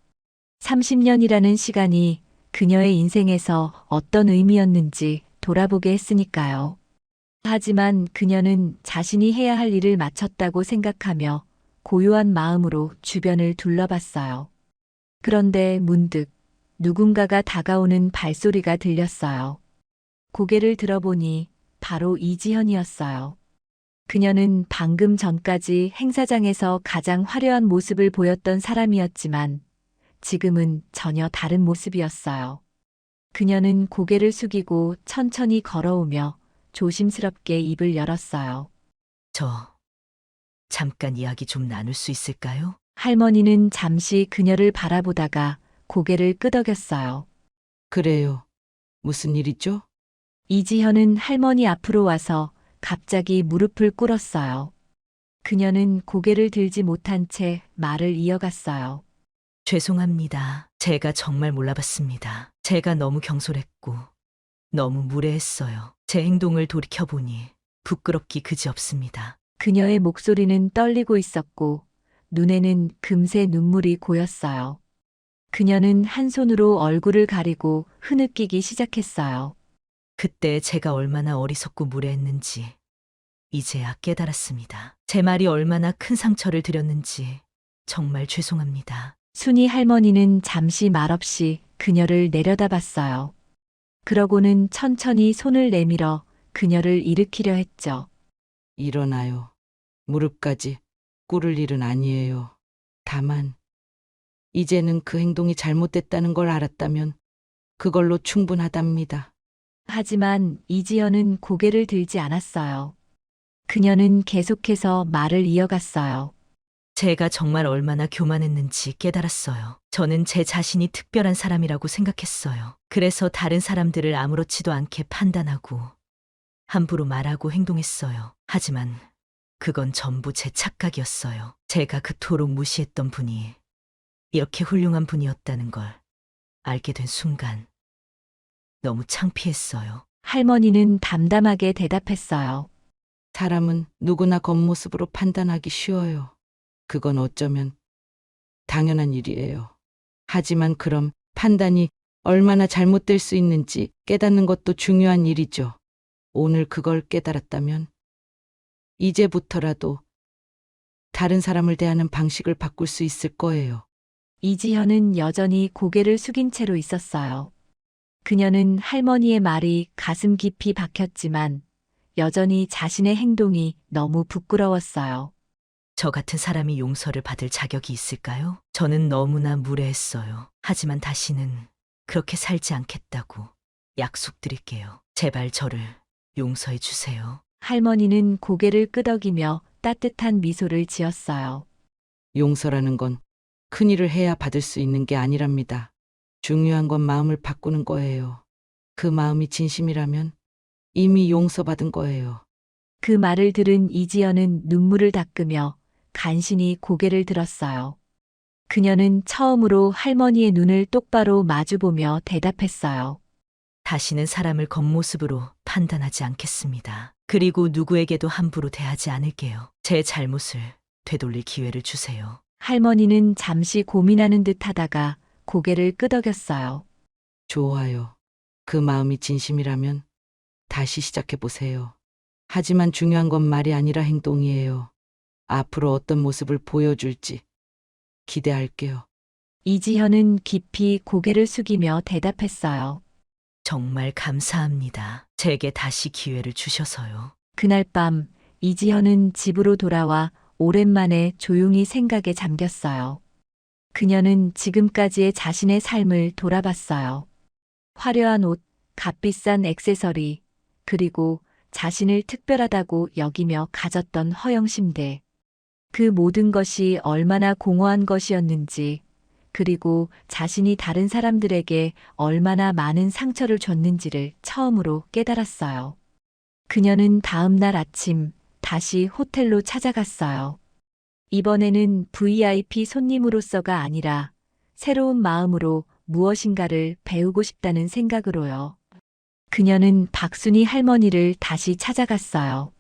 30년이라는 시간이 그녀의 인생에서 어떤 의미였는지 돌아보게 했으니까요. 하지만 그녀는 자신이 해야 할 일을 마쳤다고 생각하며 고요한 마음으로 주변을 둘러봤어요. 그런데 문득 누군가가 다가오는 발소리가 들렸어요. 고개를 들어보니 바로 이지현이었어요. 그녀는 방금 전까지 행사장에서 가장 화려한 모습을 보였던 사람이었지만 지금은 전혀 다른 모습이었어요. 그녀는 고개를 숙이고 천천히 걸어오며 조심스럽게 입을 열었어요. 잠깐 이야기 좀 나눌 수 있을까요? 할머니는 잠시 그녀를 바라보다가 고개를 끄덕였어요. 그래요. 무슨 일이죠? 이지현은 할머니 앞으로 와서 갑자기 무릎을 꿇었어요. 그녀는 고개를 들지 못한 채 말을 이어갔어요. 죄송합니다. 제가 정말 몰라봤습니다. 제가 너무 경솔했고 너무 무례했어요. 제 행동을 돌이켜보니 부끄럽기 그지없습니다. 그녀의 목소리는 떨리고 있었고 눈에는 금세 눈물이 고였어요. 그녀는 한 손으로 얼굴을 가리고 흐느끼기 시작했어요. 그때 제가 얼마나 어리석고 무례했는지 이제야 깨달았습니다. 제 말이 얼마나 큰 상처를 드렸는지 정말 죄송합니다. 순이 할머니는 잠시 말없이 그녀를 내려다봤어요. 그러고는 천천히 손을 내밀어 그녀를 일으키려 했죠. 일어나요. 무릎까지 꿇을 일은 아니에요. 다만 이제는 그 행동이 잘못됐다는 걸 알았다면 그걸로 충분하답니다. 하지만 이지연은 고개를 들지 않았어요. 그녀는 계속해서 말을 이어갔어요. 제가 정말 얼마나 교만했는지 깨달았어요. 저는 제 자신이 특별한 사람이라고 생각했어요. 그래서 다른 사람들을 아무렇지도 않게 판단하고 함부로 말하고 행동했어요. 하지만 그건 전부 제 착각이었어요. 제가 그토록 무시했던 분이 이렇게 훌륭한 분이었다는 걸 알게 된 순간 너무 창피했어요. 할머니는 담담하게 대답했어요. 사람은 누구나 겉모습으로 판단하기 쉬워요. 그건 어쩌면 당연한 일이에요. 하지만 그럼 판단이 얼마나 잘못될 수 있는지 깨닫는 것도 중요한 일이죠. 오늘 그걸 깨달았다면 이제부터라도 다른 사람을 대하는 방식을 바꿀 수 있을 거예요. 이지현은 여전히 고개를 숙인 채로 있었어요. 그녀는 할머니의 말이 가슴 깊이 박혔지만 여전히 자신의 행동이 너무 부끄러웠어요. 저 같은 사람이 용서를 받을 자격이 있을까요? 저는 너무나 무례했어요. 하지만 다시는 그렇게 살지 않겠다고 약속드릴게요. 제발 저를 용서해 주세요. 할머니는 고개를 끄덕이며 따뜻한 미소를 지었어요. 용서라는 건 큰일을 해야 받을 수 있는 게 아니랍니다. 중요한 건 마음을 바꾸는 거예요. 그 마음이 진심이라면 이미 용서받은 거예요. 그 말을 들은 이지연은 눈물을 닦으며 간신히 고개를 들었어요. 그녀는 처음으로 할머니의 눈을 똑바로 마주보며 대답했어요. 다시는 사람을 겉모습으로 판단하지 않겠습니다. 그리고 누구에게도 함부로 대하지 않을게요. 제 잘못을 되돌릴 기회를 주세요. 할머니는 잠시 고민하는 듯 하다가 고개를 끄덕였어요. 좋아요. 그 마음이 진심이라면 다시 시작해 보세요. 하지만 중요한 건 말이 아니라 행동이에요. 앞으로 어떤 모습을 보여줄지 기대할게요. 이지현은 깊이 고개를 숙이며 대답했어요. 정말 감사합니다. 제게 다시 기회를 주셔서요. 그날 밤 이지현은 집으로 돌아와 오랜만에 조용히 생각에 잠겼어요. 그녀는 지금까지의 자신의 삶을 돌아봤어요. 화려한 옷, 값비싼 액세서리, 그리고 자신을 특별하다고 여기며 가졌던 허영심들. 그 모든 것이 얼마나 공허한 것이었는지, 그리고 자신이 다른 사람들에게 얼마나 많은 상처를 줬는지를 처음으로 깨달았어요. 그녀는 다음 날 아침 다시 호텔로 찾아갔어요. 이번에는 VIP 손님으로서가 아니라 새로운 마음으로 무엇인가를 배우고 싶다는 생각으로요. 그녀는 박순이 할머니를 다시 찾아갔어요.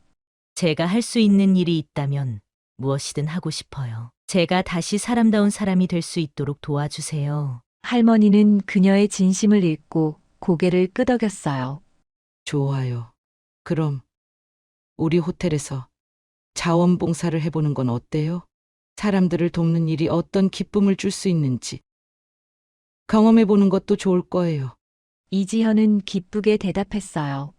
제가 할 수 있는 일이 있다면 무엇이든 하고 싶어요. 제가 다시 사람다운 사람이 될 수 있도록 도와주세요. 할머니는 그녀의 진심을 읽고 고개를 끄덕였어요. 좋아요. 그럼 우리 호텔에서 자원봉사를 해보는 건 어때요? 사람들을 돕는 일이 어떤 기쁨을 줄 수 있는지 경험해보는 것도 좋을 거예요. 이지현은 기쁘게 대답했어요.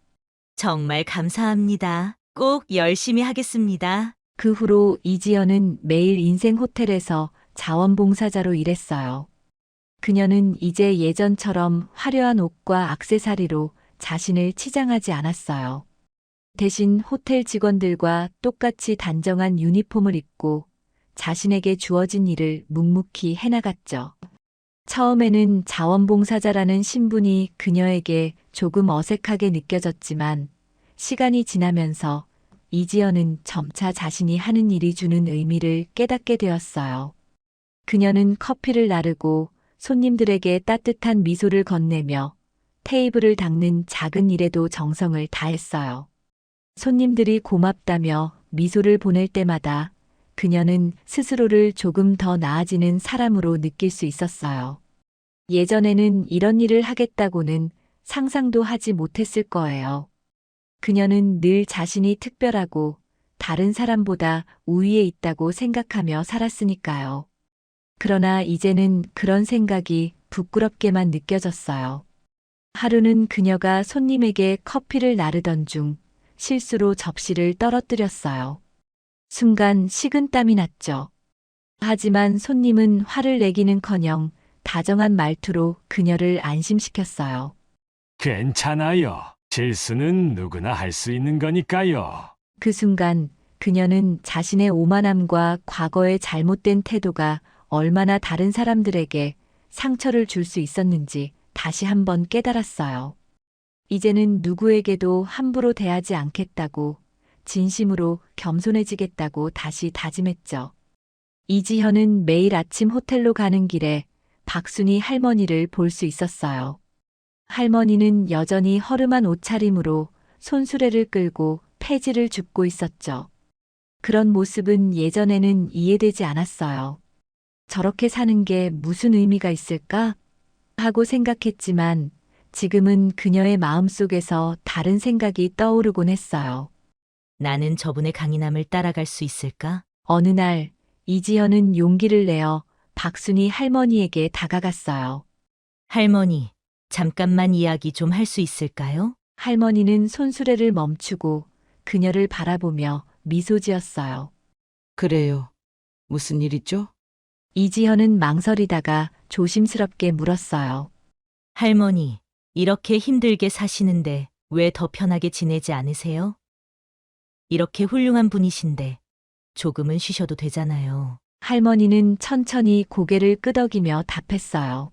정말 감사합니다. 꼭 열심히 하겠습니다. 그 후로 이지연은 매일 인생 호텔에서 자원봉사자로 일했어요. 그녀는 이제 예전처럼 화려한 옷과 액세서리로 자신을 치장하지 않았어요. 대신 호텔 직원들과 똑같이 단정한 유니폼을 입고 자신에게 주어진 일을 묵묵히 해나갔죠. 처음에는 자원봉사자라는 신분이 그녀에게 조금 어색하게 느껴졌지만 시간이 지나면서 이지연은 점차 자신이 하는 일이 주는 의미를 깨닫게 되었어요. 그녀는 커피를 나르고 손님들에게 따뜻한 미소를 건네며 테이블을 닦는 작은 일에도 정성을 다했어요. 손님들이 고맙다며 미소를 보낼 때마다 그녀는 스스로를 조금 더 나아지는 사람으로 느낄 수 있었어요. 예전에는 이런 일을 하겠다고는 상상도 하지 못했을 거예요. 그녀는 늘 자신이 특별하고 다른 사람보다 우위에 있다고 생각하며 살았으니까요. 그러나 이제는 그런 생각이 부끄럽게만 느껴졌어요. 하루는 그녀가 손님에게 커피를 나르던 중 실수로 접시를 떨어뜨렸어요. 순간 식은땀이 났죠. 하지만 손님은 화를 내기는커녕 다정한 말투로 그녀를 안심시켰어요. 괜찮아요. 실수는 누구나 할 수 있는 거니까요. 그 순간 그녀는 자신의 오만함과 과거의 잘못된 태도가 얼마나 다른 사람들에게 상처를 줄 수 있었는지 다시 한번 깨달았어요. 이제는 누구에게도 함부로 대하지 않겠다고, 진심으로 겸손해지겠다고 다시 다짐했죠. 이지현은 매일 아침 호텔로 가는 길에 박순이 할머니를 볼 수 있었어요. 할머니는 여전히 허름한 옷차림으로 손수레를 끌고 폐지를 줍고 있었죠. 그런 모습은 예전에는 이해되지 않았어요. 저렇게 사는 게 무슨 의미가 있을까? 하고 생각했지만 지금은 그녀의 마음속에서 다른 생각이 떠오르곤 했어요. 나는 저분의 강인함을 따라갈 수 있을까? 어느 날 이지현은 용기를 내어 박순이 할머니에게 다가갔어요. 할머니, 잠깐만 이야기 좀 할 수 있을까요? 할머니는 손수레를 멈추고 그녀를 바라보며 미소 지었어요. 그래요. 무슨 일이죠? 이지현은 망설이다가 조심스럽게 물었어요. 할머니, 이렇게 힘들게 사시는데 왜 더 편하게 지내지 않으세요? 이렇게 훌륭한 분이신데 조금은 쉬셔도 되잖아요. 할머니는 천천히 고개를 끄덕이며 답했어요.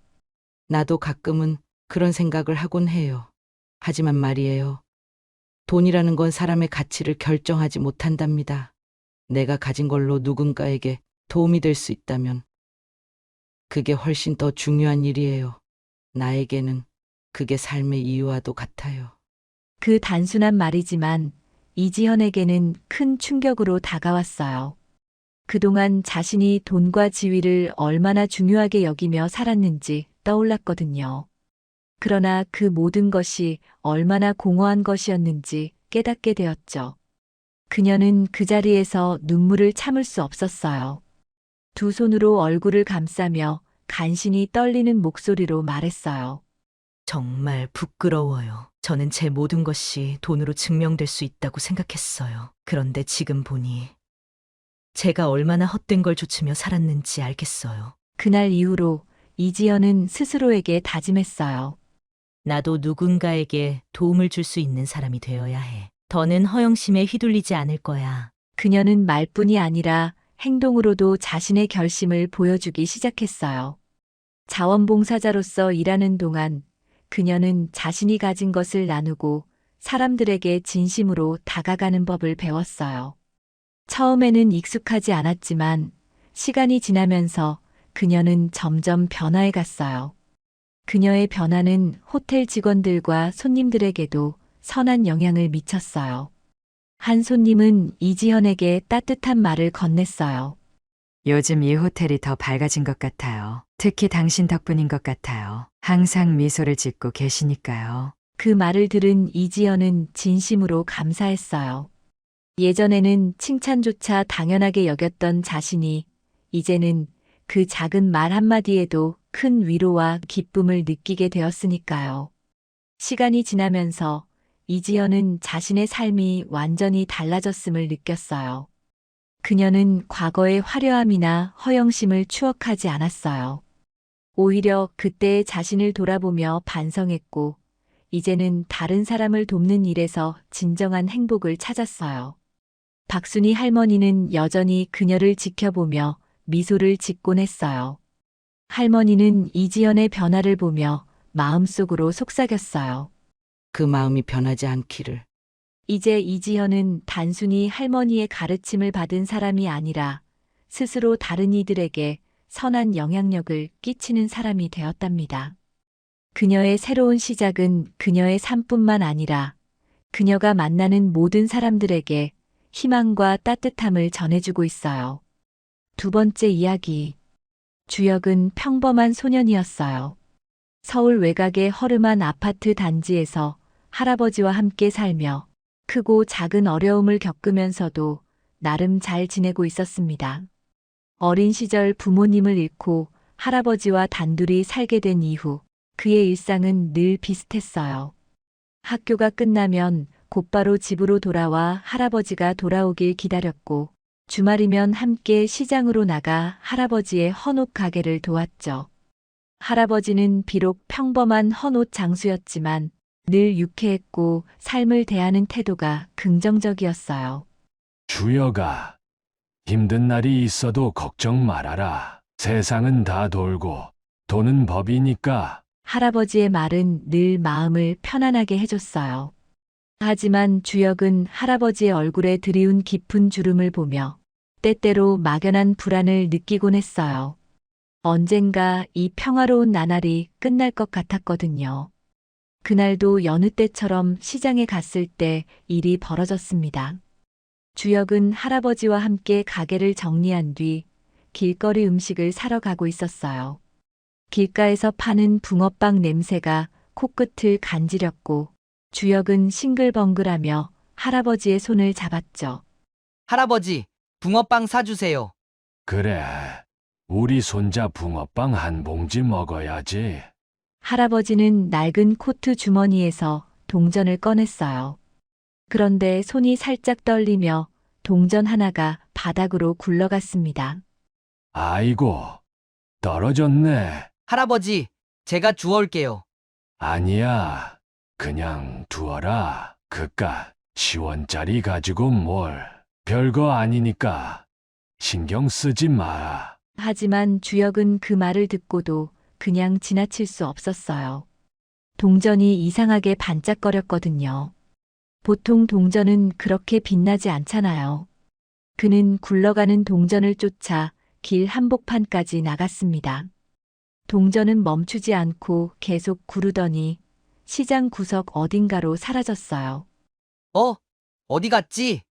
나도 가끔은 그런 생각을 하곤 해요. 하지만 말이에요. 돈이라는 건 사람의 가치를 결정하지 못한답니다. 내가 가진 걸로 누군가에게 도움이 될 수 있다면 그게 훨씬 더 중요한 일이에요. 나에게는 그게 삶의 이유와도 같아요. 그 단순한 말이지만 이지현에게는 큰 충격으로 다가왔어요. 그동안 자신이 돈과 지위를 얼마나 중요하게 여기며 살았는지 떠올랐거든요. 그러나 그 모든 것이 얼마나 공허한 것이었는지 깨닫게 되었죠. 그녀는 그 자리에서 눈물을 참을 수 없었어요. 두 손으로 얼굴을 감싸며 간신히 떨리는 목소리로 말했어요. 정말 부끄러워요. 저는 제 모든 것이 돈으로 증명될 수 있다고 생각했어요. 그런데 지금 보니 제가 얼마나 헛된 걸 좇으며 살았는지 알겠어요. 그날 이후로 이지연은 스스로에게 다짐했어요. 나도 누군가에게 도움을 줄 수 있는 사람이 되어야 해. 더는 허영심에 휘둘리지 않을 거야. 그녀는 말뿐이 아니라 행동으로도 자신의 결심을 보여주기 시작했어요. 자원봉사자로서 일하는 동안 그녀는 자신이 가진 것을 나누고 사람들에게 진심으로 다가가는 법을 배웠어요. 처음에는 익숙하지 않았지만 시간이 지나면서 그녀는 점점 변화해 갔어요. 그녀의 변화는 호텔 직원들과 손님들에게도 선한 영향을 미쳤어요. 한 손님은 이지연에게 따뜻한 말을 건넸어요. 요즘 이 호텔이 더 밝아진 것 같아요. 특히 당신 덕분인 것 같아요. 항상 미소를 짓고 계시니까요. 그 말을 들은 이지연은 진심으로 감사했어요. 예전에는 칭찬조차 당연하게 여겼던 자신이 이제는 그 작은 말 한마디에도 큰 위로와 기쁨을 느끼게 되었으니까요. 시간이 지나면서 이지연은 자신의 삶이 완전히 달라졌음을 느꼈어요. 그녀는 과거의 화려함이나 허영심을 추억하지 않았어요. 오히려 그때의 자신을 돌아보며 반성했고, 이제는 다른 사람을 돕는 일에서 진정한 행복을 찾았어요. 박순이 할머니는 여전히 그녀를 지켜보며 미소를 짓곤 했어요. 할머니는 이지연의 변화를 보며 마음속으로 속삭였어요. 그 마음이 변하지 않기를. 이제 이지연은 단순히 할머니의 가르침을 받은 사람이 아니라 스스로 다른 이들에게 선한 영향력을 끼치는 사람이 되었답니다. 그녀의 새로운 시작은 그녀의 삶뿐만 아니라 그녀가 만나는 모든 사람들에게 희망과 따뜻함을 전해주고 있어요. 두 번째 이야기. 주역은 평범한 소년이었어요. 서울 외곽의 허름한 아파트 단지에서 할아버지와 함께 살며 크고 작은 어려움을 겪으면서도 나름 잘 지내고 있었습니다. 어린 시절 부모님을 잃고 할아버지와 단둘이 살게 된 이후 그의 일상은 늘 비슷했어요. 학교가 끝나면 곧바로 집으로 돌아와 할아버지가 돌아오길 기다렸고 주말이면 함께 시장으로 나가 할아버지의 헌옷 가게를 도왔죠. 할아버지는 비록 평범한 헌옷 장수였지만 늘 유쾌했고 삶을 대하는 태도가 긍정적이었어요. 주여가, 힘든 날이 있어도 걱정 말아라. 세상은 다 돌고 도는 법이니까. 할아버지의 말은 늘 마음을 편안하게 해줬어요. 하지만 주역은 할아버지의 얼굴에 드리운 깊은 주름을 보며 때때로 막연한 불안을 느끼곤 했어요. 언젠가 이 평화로운 나날이 끝날 것 같았거든요. 그날도 여느 때처럼 시장에 갔을 때 일이 벌어졌습니다. 주역은 할아버지와 함께 가게를 정리한 뒤 길거리 음식을 사러 가고 있었어요. 길가에서 파는 붕어빵 냄새가 코끝을 간지렸고 주역은 싱글벙글하며 할아버지의 손을 잡았죠. 할아버지, 붕어빵 사주세요. 그래, 우리 손자 붕어빵 한 봉지 먹어야지. 할아버지는 낡은 코트 주머니에서 동전을 꺼냈어요. 그런데 손이 살짝 떨리며 동전 하나가 바닥으로 굴러갔습니다. 아이고, 떨어졌네. 할아버지, 제가 주워올게요. 아니야, 그냥 두어라. 그깟 10원짜리 가지고 뭘. 별거 아니니까 신경 쓰지 마. 하지만 주역은 그 말을 듣고도 그냥 지나칠 수 없었어요. 동전이 이상하게 반짝거렸거든요. 보통 동전은 그렇게 빛나지 않잖아요. 그는 굴러가는 동전을 쫓아 길 한복판까지 나갔습니다. 동전은 멈추지 않고 계속 구르더니 시장 구석 어딘가로 사라졌어요. 어디 갔지?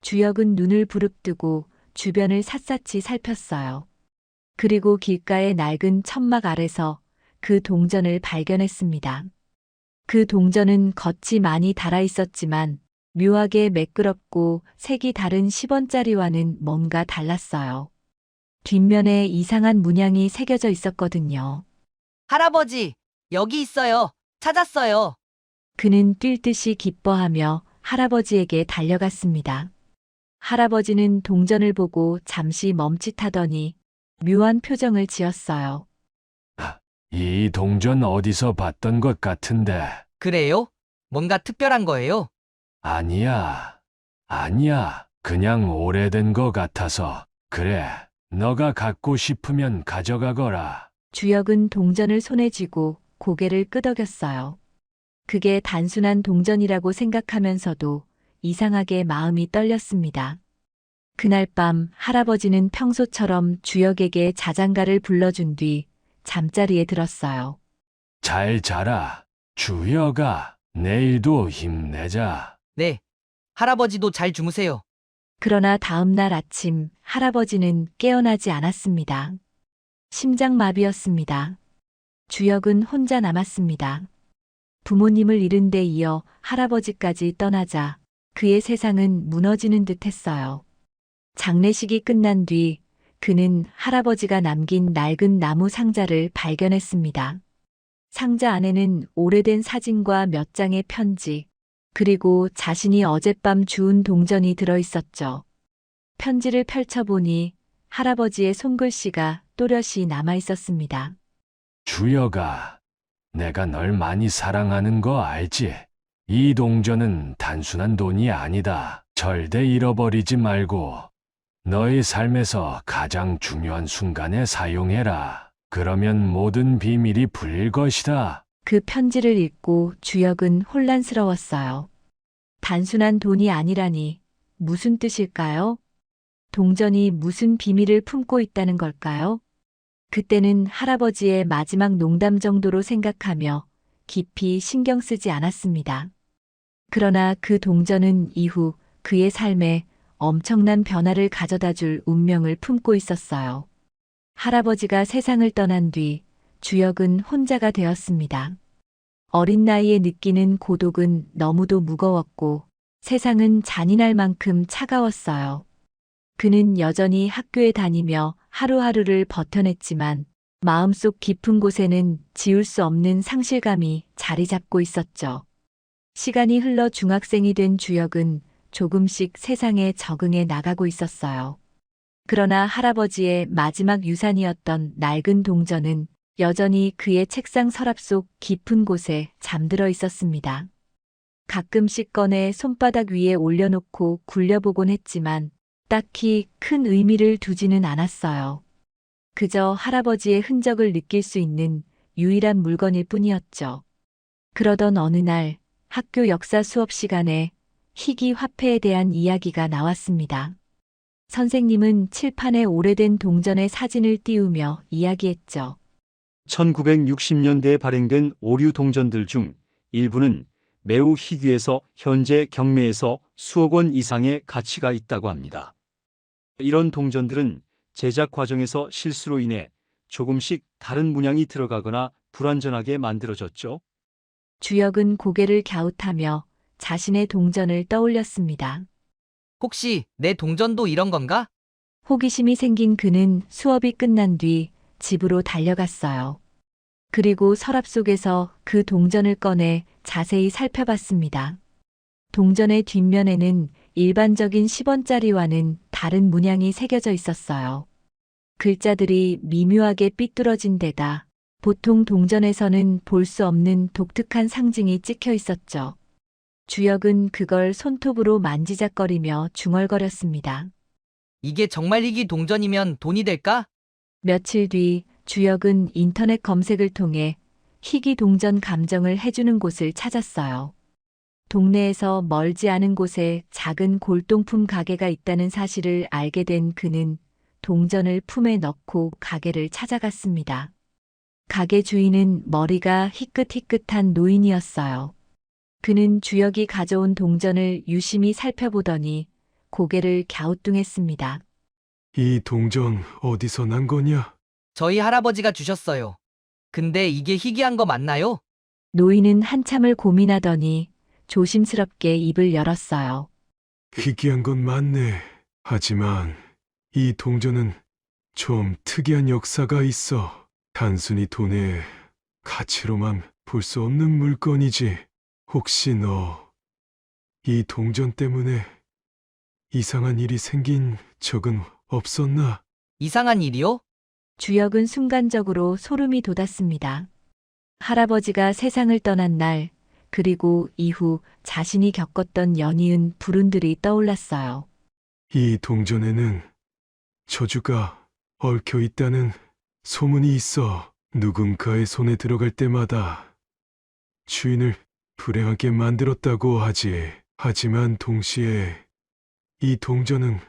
주역은 눈을 부릅뜨고 주변을 샅샅이 살폈어요. 그리고 길가의 낡은 천막 아래서 그 동전을 발견했습니다. 그 동전은 겉이 많이 달아 있었지만 묘하게 매끄럽고 색이 다른 10원짜리와는 뭔가 달랐어요. 뒷면에 이상한 문양이 새겨져 있었거든요. 할아버지, 여기 있어요. 찾았어요. 그는 뛸 듯이 기뻐하며 할아버지에게 달려갔습니다. 할아버지는 동전을 보고 잠시 멈칫하더니 묘한 표정을 지었어요. 이 동전 어디서 봤던 것 같은데. 그래요? 뭔가 특별한 거예요? 아니야. 아니야. 그냥 오래된 거 같아서. 그래. 너가 갖고 싶으면 가져가거라. 주역은 동전을 손에 쥐고 고개를 끄덕였어요. 그게 단순한 동전이라고 생각하면서도 이상하게 마음이 떨렸습니다. 그날 밤 할아버지는 평소처럼 주역에게 자장가를 불러준 뒤 잠자리에 들었어요. 잘 자라. 주여가. 내일도 힘내자. 네. 할아버지도 잘 주무세요. 그러나 다음 날 아침 할아버지는 깨어나지 않았습니다. 심장마비였습니다. 주역은 혼자 남았습니다. 부모님을 잃은 데 이어 할아버지까지 떠나자 그의 세상은 무너지는 듯 했어요. 장례식이 끝난 뒤 그는 할아버지가 남긴 낡은 나무 상자를 발견했습니다. 상자 안에는 오래된 사진과 몇 장의 편지, 그리고 자신이 어젯밤 주운 동전이 들어 있었죠. 편지를 펼쳐보니 할아버지의 손글씨가 또렷이 남아 있었습니다. 주여가. 내가 널 많이 사랑하는 거 알지? 이 동전은 단순한 돈이 아니다. 절대 잃어버리지 말고 너의 삶에서 가장 중요한 순간에 사용해라. 그러면 모든 비밀이 풀릴 것이다. 그 편지를 읽고 주역은 혼란스러웠어요. 단순한 돈이 아니라니 무슨 뜻일까요? 동전이 무슨 비밀을 품고 있다는 걸까요? 그때는 할아버지의 마지막 농담 정도로 생각하며 깊이 신경 쓰지 않았습니다. 그러나 그 동전은 이후 그의 삶에 엄청난 변화를 가져다 줄 운명을 품고 있었어요. 할아버지가 세상을 떠난 뒤 주역은 혼자가 되었습니다. 어린 나이에 느끼는 고독은 너무도 무거웠고 세상은 잔인할 만큼 차가웠어요. 그는 여전히 학교에 다니며 하루하루를 버텨냈지만 마음속 깊은 곳에는 지울 수 없는 상실감이 자리 잡고 있었죠. 시간이 흘러 중학생이 된 주역은 조금씩 세상에 적응해 나가고 있었어요. 그러나 할아버지의 마지막 유산이었던 낡은 동전은 여전히 그의 책상 서랍 속 깊은 곳에 잠들어 있었습니다. 가끔씩 꺼내 손바닥 위에 올려놓고 굴려보곤 했지만 딱히 큰 의미를 두지는 않았어요. 그저 할아버지의 흔적을 느낄 수 있는 유일한 물건일 뿐이었죠. 그러던 어느 날 학교 역사 수업 시간에 희귀 화폐에 대한 이야기가 나왔습니다. 선생님은 칠판에 오래된 동전의 사진을 띄우며 이야기했죠. 1960년대에 발행된 오류 동전들 중 일부는 매우 희귀해서 현재 경매에서 수억 원 이상의 가치가 있다고 합니다. 이런 동전들은 제작 과정에서 실수로 인해 조금씩 다른 문양이 들어가거나 불완전하게 만들어졌죠. 주역은 고개를 갸웃하며 자신의 동전을 떠올렸습니다. 혹시 내 동전도 이런 건가? 호기심이 생긴 그는 수업이 끝난 뒤 집으로 달려갔어요. 그리고 서랍 속에서 그 동전을 꺼내 자세히 살펴봤습니다. 동전의 뒷면에는 일반적인 10원짜리와는 다른 문양이 새겨져 있었어요. 글자들이 미묘하게 삐뚤어진 데다 보통 동전에서는 볼 수 없는 독특한 상징이 찍혀 있었죠. 주역은 그걸 손톱으로 만지작거리며 중얼거렸습니다. 이게 정말 희귀 동전이면 돈이 될까? 며칠 뒤 주역은 인터넷 검색을 통해 희귀 동전 감정을 해주는 곳을 찾았어요. 동네에서 멀지 않은 곳에 작은 골동품 가게가 있다는 사실을 알게 된 그는 동전을 품에 넣고 가게를 찾아갔습니다. 가게 주인은 머리가 희끗희끗한 노인이었어요. 그는 주역이 가져온 동전을 유심히 살펴보더니 고개를 갸우뚱했습니다. 이 동전 어디서 난 거냐? 저희 할아버지가 주셨어요. 근데 이게 희귀한 거 맞나요? 노인은 한참을 고민하더니 조심스럽게 입을 열었어요. 희귀한 건 맞네. 하지만 이 동전은 좀 특이한 역사가 있어. 단순히 돈의 가치로만 볼 수 없는 물건이지. 혹시 너 이 동전 때문에 이상한 일이 생긴 적은 없었나? 이상한 일이요? 주역은 순간적으로 소름이 돋았습니다. 할아버지가 세상을 떠난 날, 그리고 이후 자신이 겪었던 연이은 불운들이 떠올랐어요. 이 동전에는 저주가 얽혀 있다는 소문이 있어. 누군가의 손에 들어갈 때마다 주인을 불행하게 만들었다고 하지. 하지만 동시에 이 동전은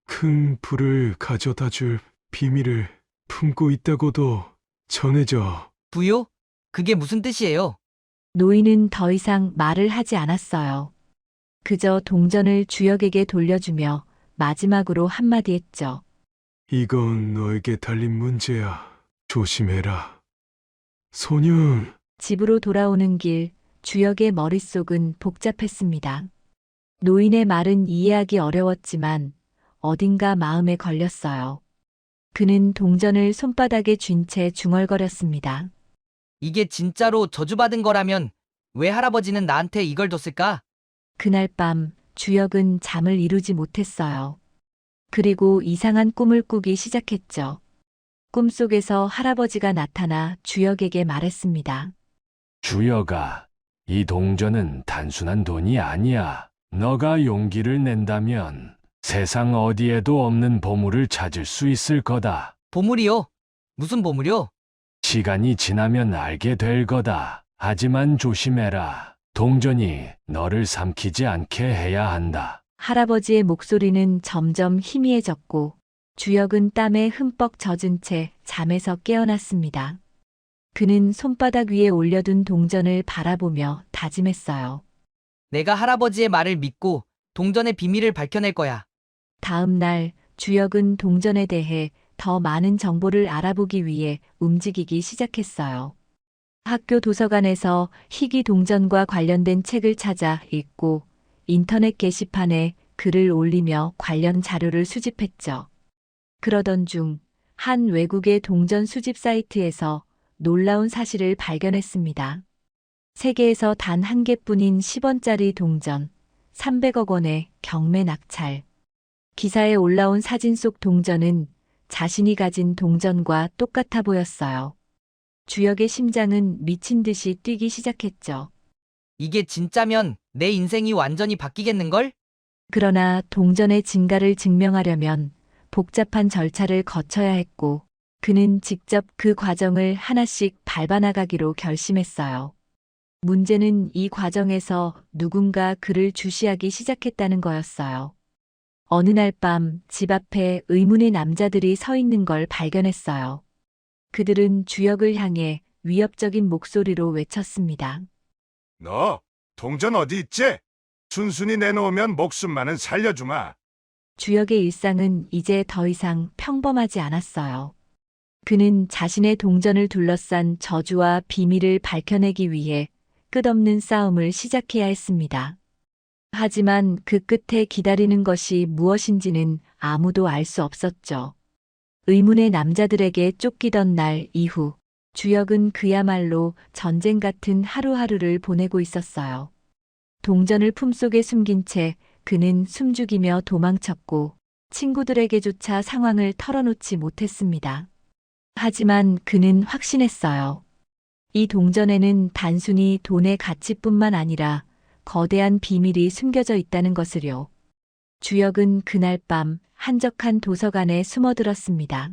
큰 불을 가져다 줄 비밀을 품고 있다고도 전해져. 부요? 그게 무슨 뜻이에요? 노인은 더 이상 말을 하지 않았어요. 그저 동전을 주역에게 돌려주며 마지막으로 한마디 했죠. 이건 너에게 달린 문제야. 조심해라. 소년. 집으로 돌아오는 길, 주역의 머릿속은 복잡했습니다. 노인의 말은 이해하기 어려웠지만 어딘가 마음에 걸렸어요. 그는 동전을 손바닥에 쥔 채 중얼거렸습니다. 이게 진짜로 저주받은 거라면 왜 할아버지는 나한테 이걸 줬을까? 그날 밤 주역은 잠을 이루지 못했어요. 그리고 이상한 꿈을 꾸기 시작했죠. 꿈속에서 할아버지가 나타나 주역에게 말했습니다. 주여가, 이 동전은 단순한 돈이 아니야. 너가 용기를 낸다면 세상 어디에도 없는 보물을 찾을 수 있을 거다. 보물이요? 무슨 보물이요? 시간이 지나면 알게 될 거다. 하지만 조심해라. 동전이 너를 삼키지 않게 해야 한다. 할아버지의 목소리는 점점 희미해졌고 주역은 땀에 흠뻑 젖은 채 잠에서 깨어났습니다. 그는 손바닥 위에 올려둔 동전을 바라보며 다짐했어요. 내가 할아버지의 말을 믿고 동전의 비밀을 밝혀낼 거야. 다음 날 주역은 동전에 대해 더 많은 정보를 알아보기 위해 움직이기 시작했어요. 학교 도서관에서 희귀 동전과 관련된 책을 찾아 읽고 인터넷 게시판에 글을 올리며 관련 자료를 수집했죠. 그러던 중 한 외국의 동전 수집 사이트에서 놀라운 사실을 발견했습니다. 세계에서 단 한 개뿐인 10원짜리 동전, 300억 원의 경매 낙찰. 기사에 올라온 사진 속 동전은 자신이 가진 동전과 똑같아 보였어요. 주역의 심장은 미친 듯이 뛰기 시작했죠. 이게 진짜면 내 인생이 완전히 바뀌겠는걸? 그러나 동전의 진가를 증명하려면 복잡한 절차를 거쳐야 했고, 그는 직접 그 과정을 하나씩 밟아나가기로 결심했어요. 문제는 이 과정에서 누군가 그를 주시하기 시작했다는 거였어요. 어느 날 밤 집 앞에 의문의 남자들이 서 있는 걸 발견했어요. 그들은 주역을 향해 위협적인 목소리로 외쳤습니다. 너 동전 어디 있지? 순순히 내놓으면 목숨만은 살려주마. 주역의 일상은 이제 더 이상 평범하지 않았어요. 그는 자신의 동전을 둘러싼 저주와 비밀을 밝혀내기 위해 끝없는 싸움을 시작해야 했습니다. 하지만 그 끝에 기다리는 것이 무엇인지는 아무도 알 수 없었죠. 의문의 남자들에게 쫓기던 날 이후 주역은 그야말로 전쟁 같은 하루하루를 보내고 있었어요. 동전을 품속에 숨긴 채 그는 숨죽이며 도망쳤고 친구들에게조차 상황을 털어놓지 못했습니다. 하지만 그는 확신했어요. 이 동전에는 단순히 돈의 가치뿐만 아니라 거대한 비밀이 숨겨져 있다는 것을요. 주역은 그날 밤 한적한 도서관에 숨어들었습니다.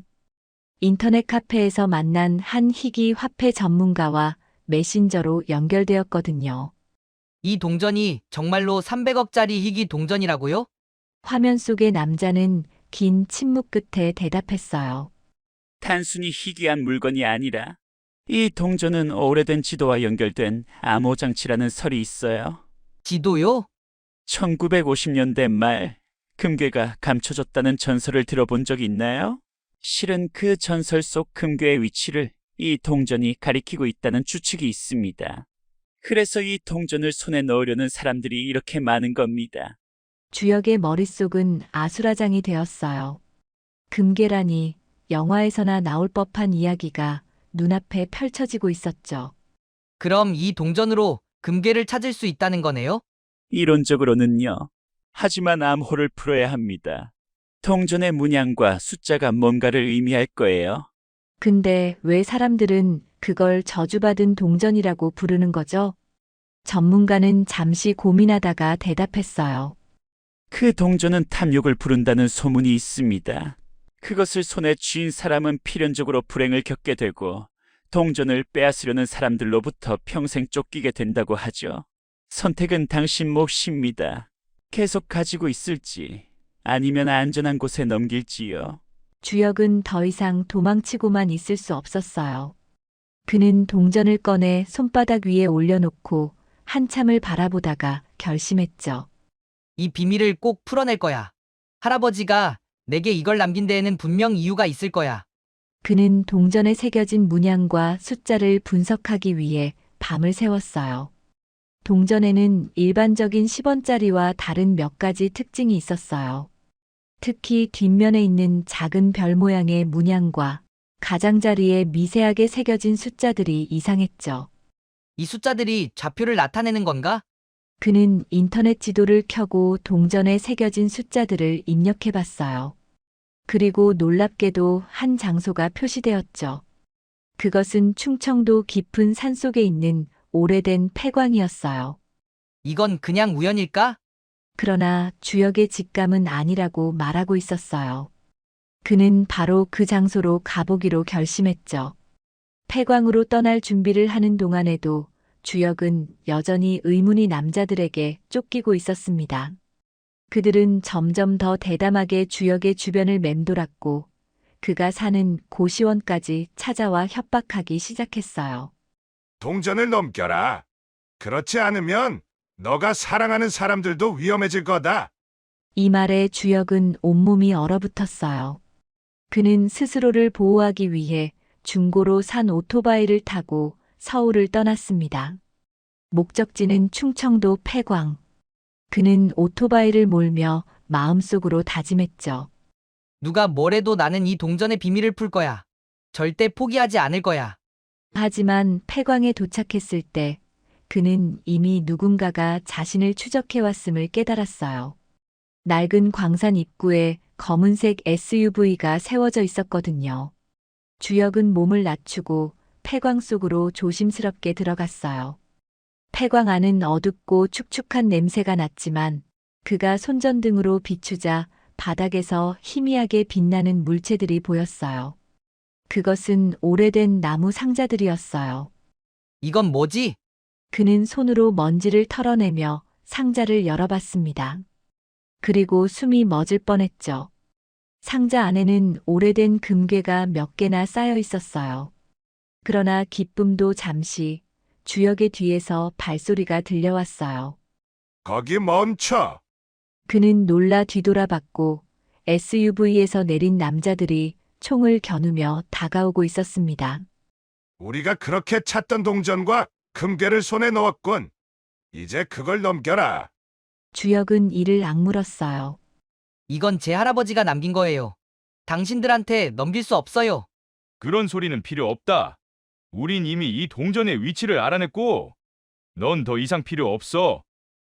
인터넷 카페에서 만난 한 희귀 화폐 전문가와 메신저로 연결되었거든요. 이 동전이 정말로 300억짜리 희귀 동전이라고요? 화면 속의 남자는 긴 침묵 끝에 대답했어요. 단순히 희귀한 물건이 아니라 이 동전은 오래된 지도와 연결된 암호장치라는 설이 있어요. 지도요? 1950년대 말 금괴가 감춰졌다는 전설을 들어본 적이 있나요? 실은 그 전설 속 금괴의 위치를 이 동전이 가리키고 있다는 추측이 있습니다. 그래서 이 동전을 손에 넣으려는 사람들이 이렇게 많은 겁니다. 주역의 머릿속은 아수라장이 되었어요. 금괴라니 영화에서나 나올 법한 이야기가 눈앞에 펼쳐지고 있었죠. 그럼 이 동전으로 금괴를 찾을 수 있다는 거네요? 이론적으로는요. 하지만 암호를 풀어야 합니다. 동전의 문양과 숫자가 뭔가를 의미할 거예요. 근데 왜 사람들은 그걸 저주받은 동전이라고 부르는 거죠? 전문가는 잠시 고민하다가 대답했어요. 그 동전은 탐욕을 부른다는 소문이 있습니다. 그것을 손에 쥔 사람은 필연적으로 불행을 겪게 되고 동전을 빼앗으려는 사람들로부터 평생 쫓기게 된다고 하죠. 선택은 당신 몫입니다. 계속 가지고 있을지 아니면 안전한 곳에 넘길지요. 주역은 더 이상 도망치고만 있을 수 없었어요. 그는 동전을 꺼내 손바닥 위에 올려놓고 한참을 바라보다가 결심했죠. 이 비밀을 꼭 풀어낼 거야. 할아버지가 내게 이걸 남긴 데에는 분명 이유가 있을 거야. 그는 동전에 새겨진 문양과 숫자를 분석하기 위해 밤을 새웠어요. 동전에는 일반적인 10원짜리와 다른 몇 가지 특징이 있었어요. 특히 뒷면에 있는 작은 별 모양의 문양과 가장자리에 미세하게 새겨진 숫자들이 이상했죠. 이 숫자들이 좌표를 나타내는 건가? 그는 인터넷 지도를 켜고 동전에 새겨진 숫자들을 입력해 봤어요. 그리고 놀랍게도 한 장소가 표시되었죠. 그것은 충청도 깊은 산속에 있는 오래된 폐광이었어요. 이건 그냥 우연일까? 그러나 주역의 직감은 아니라고 말하고 있었어요. 그는 바로 그 장소로 가보기로 결심했죠. 폐광으로 떠날 준비를 하는 동안에도 주역은 여전히 의문이 남자들에게 쫓기고 있었습니다. 그들은 점점 더 대담하게 주역의 주변을 맴돌았고 그가 사는 고시원까지 찾아와 협박하기 시작했어요. 동전을 넘겨라. 그렇지 않으면 너가 사랑하는 사람들도 위험해질 거다. 이 말에 주역은 온몸이 얼어붙었어요. 그는 스스로를 보호하기 위해 중고로 산 오토바이를 타고 서울을 떠났습니다. 목적지는 충청도 폐광. 그는 오토바이를 몰며 마음속으로 다짐했죠. 누가 뭐래도 나는 이 동전의 비밀을 풀 거야. 절대 포기하지 않을 거야. 하지만 폐광에 도착했을 때 그는 이미 누군가가 자신을 추적해왔음을 깨달았어요. 낡은 광산 입구에 검은색 SUV가 세워져 있었거든요. 주역은 몸을 낮추고 폐광 속으로 조심스럽게 들어갔어요. 폐광 안은 어둡고 축축한 냄새가 났지만 그가 손전등으로 비추자 바닥에서 희미하게 빛나는 물체들이 보였어요. 그것은 오래된 나무 상자들이었어요. 이건 뭐지? 그는 손으로 먼지를 털어내며 상자를 열어봤습니다. 그리고 숨이 멎을 뻔했죠. 상자 안에는 오래된 금괴가 몇 개나 쌓여 있었어요. 그러나 기쁨도 잠시 주역의 뒤에서 발소리가 들려왔어요. 거기 멈춰. 그는 놀라 뒤돌아봤고 SUV에서 내린 남자들이 총을 겨누며 다가오고 있었습니다. 우리가 그렇게 찾던 동전과 금괴를 손에 넣었군. 이제 그걸 넘겨라. 주역은 이를 악물었어요. 이건 제 할아버지가 남긴 거예요. 당신들한테 넘길 수 없어요. 그런 소리는 필요 없다. 우린 이미 이 동전의 위치를 알아냈고, 넌 더 이상 필요 없어.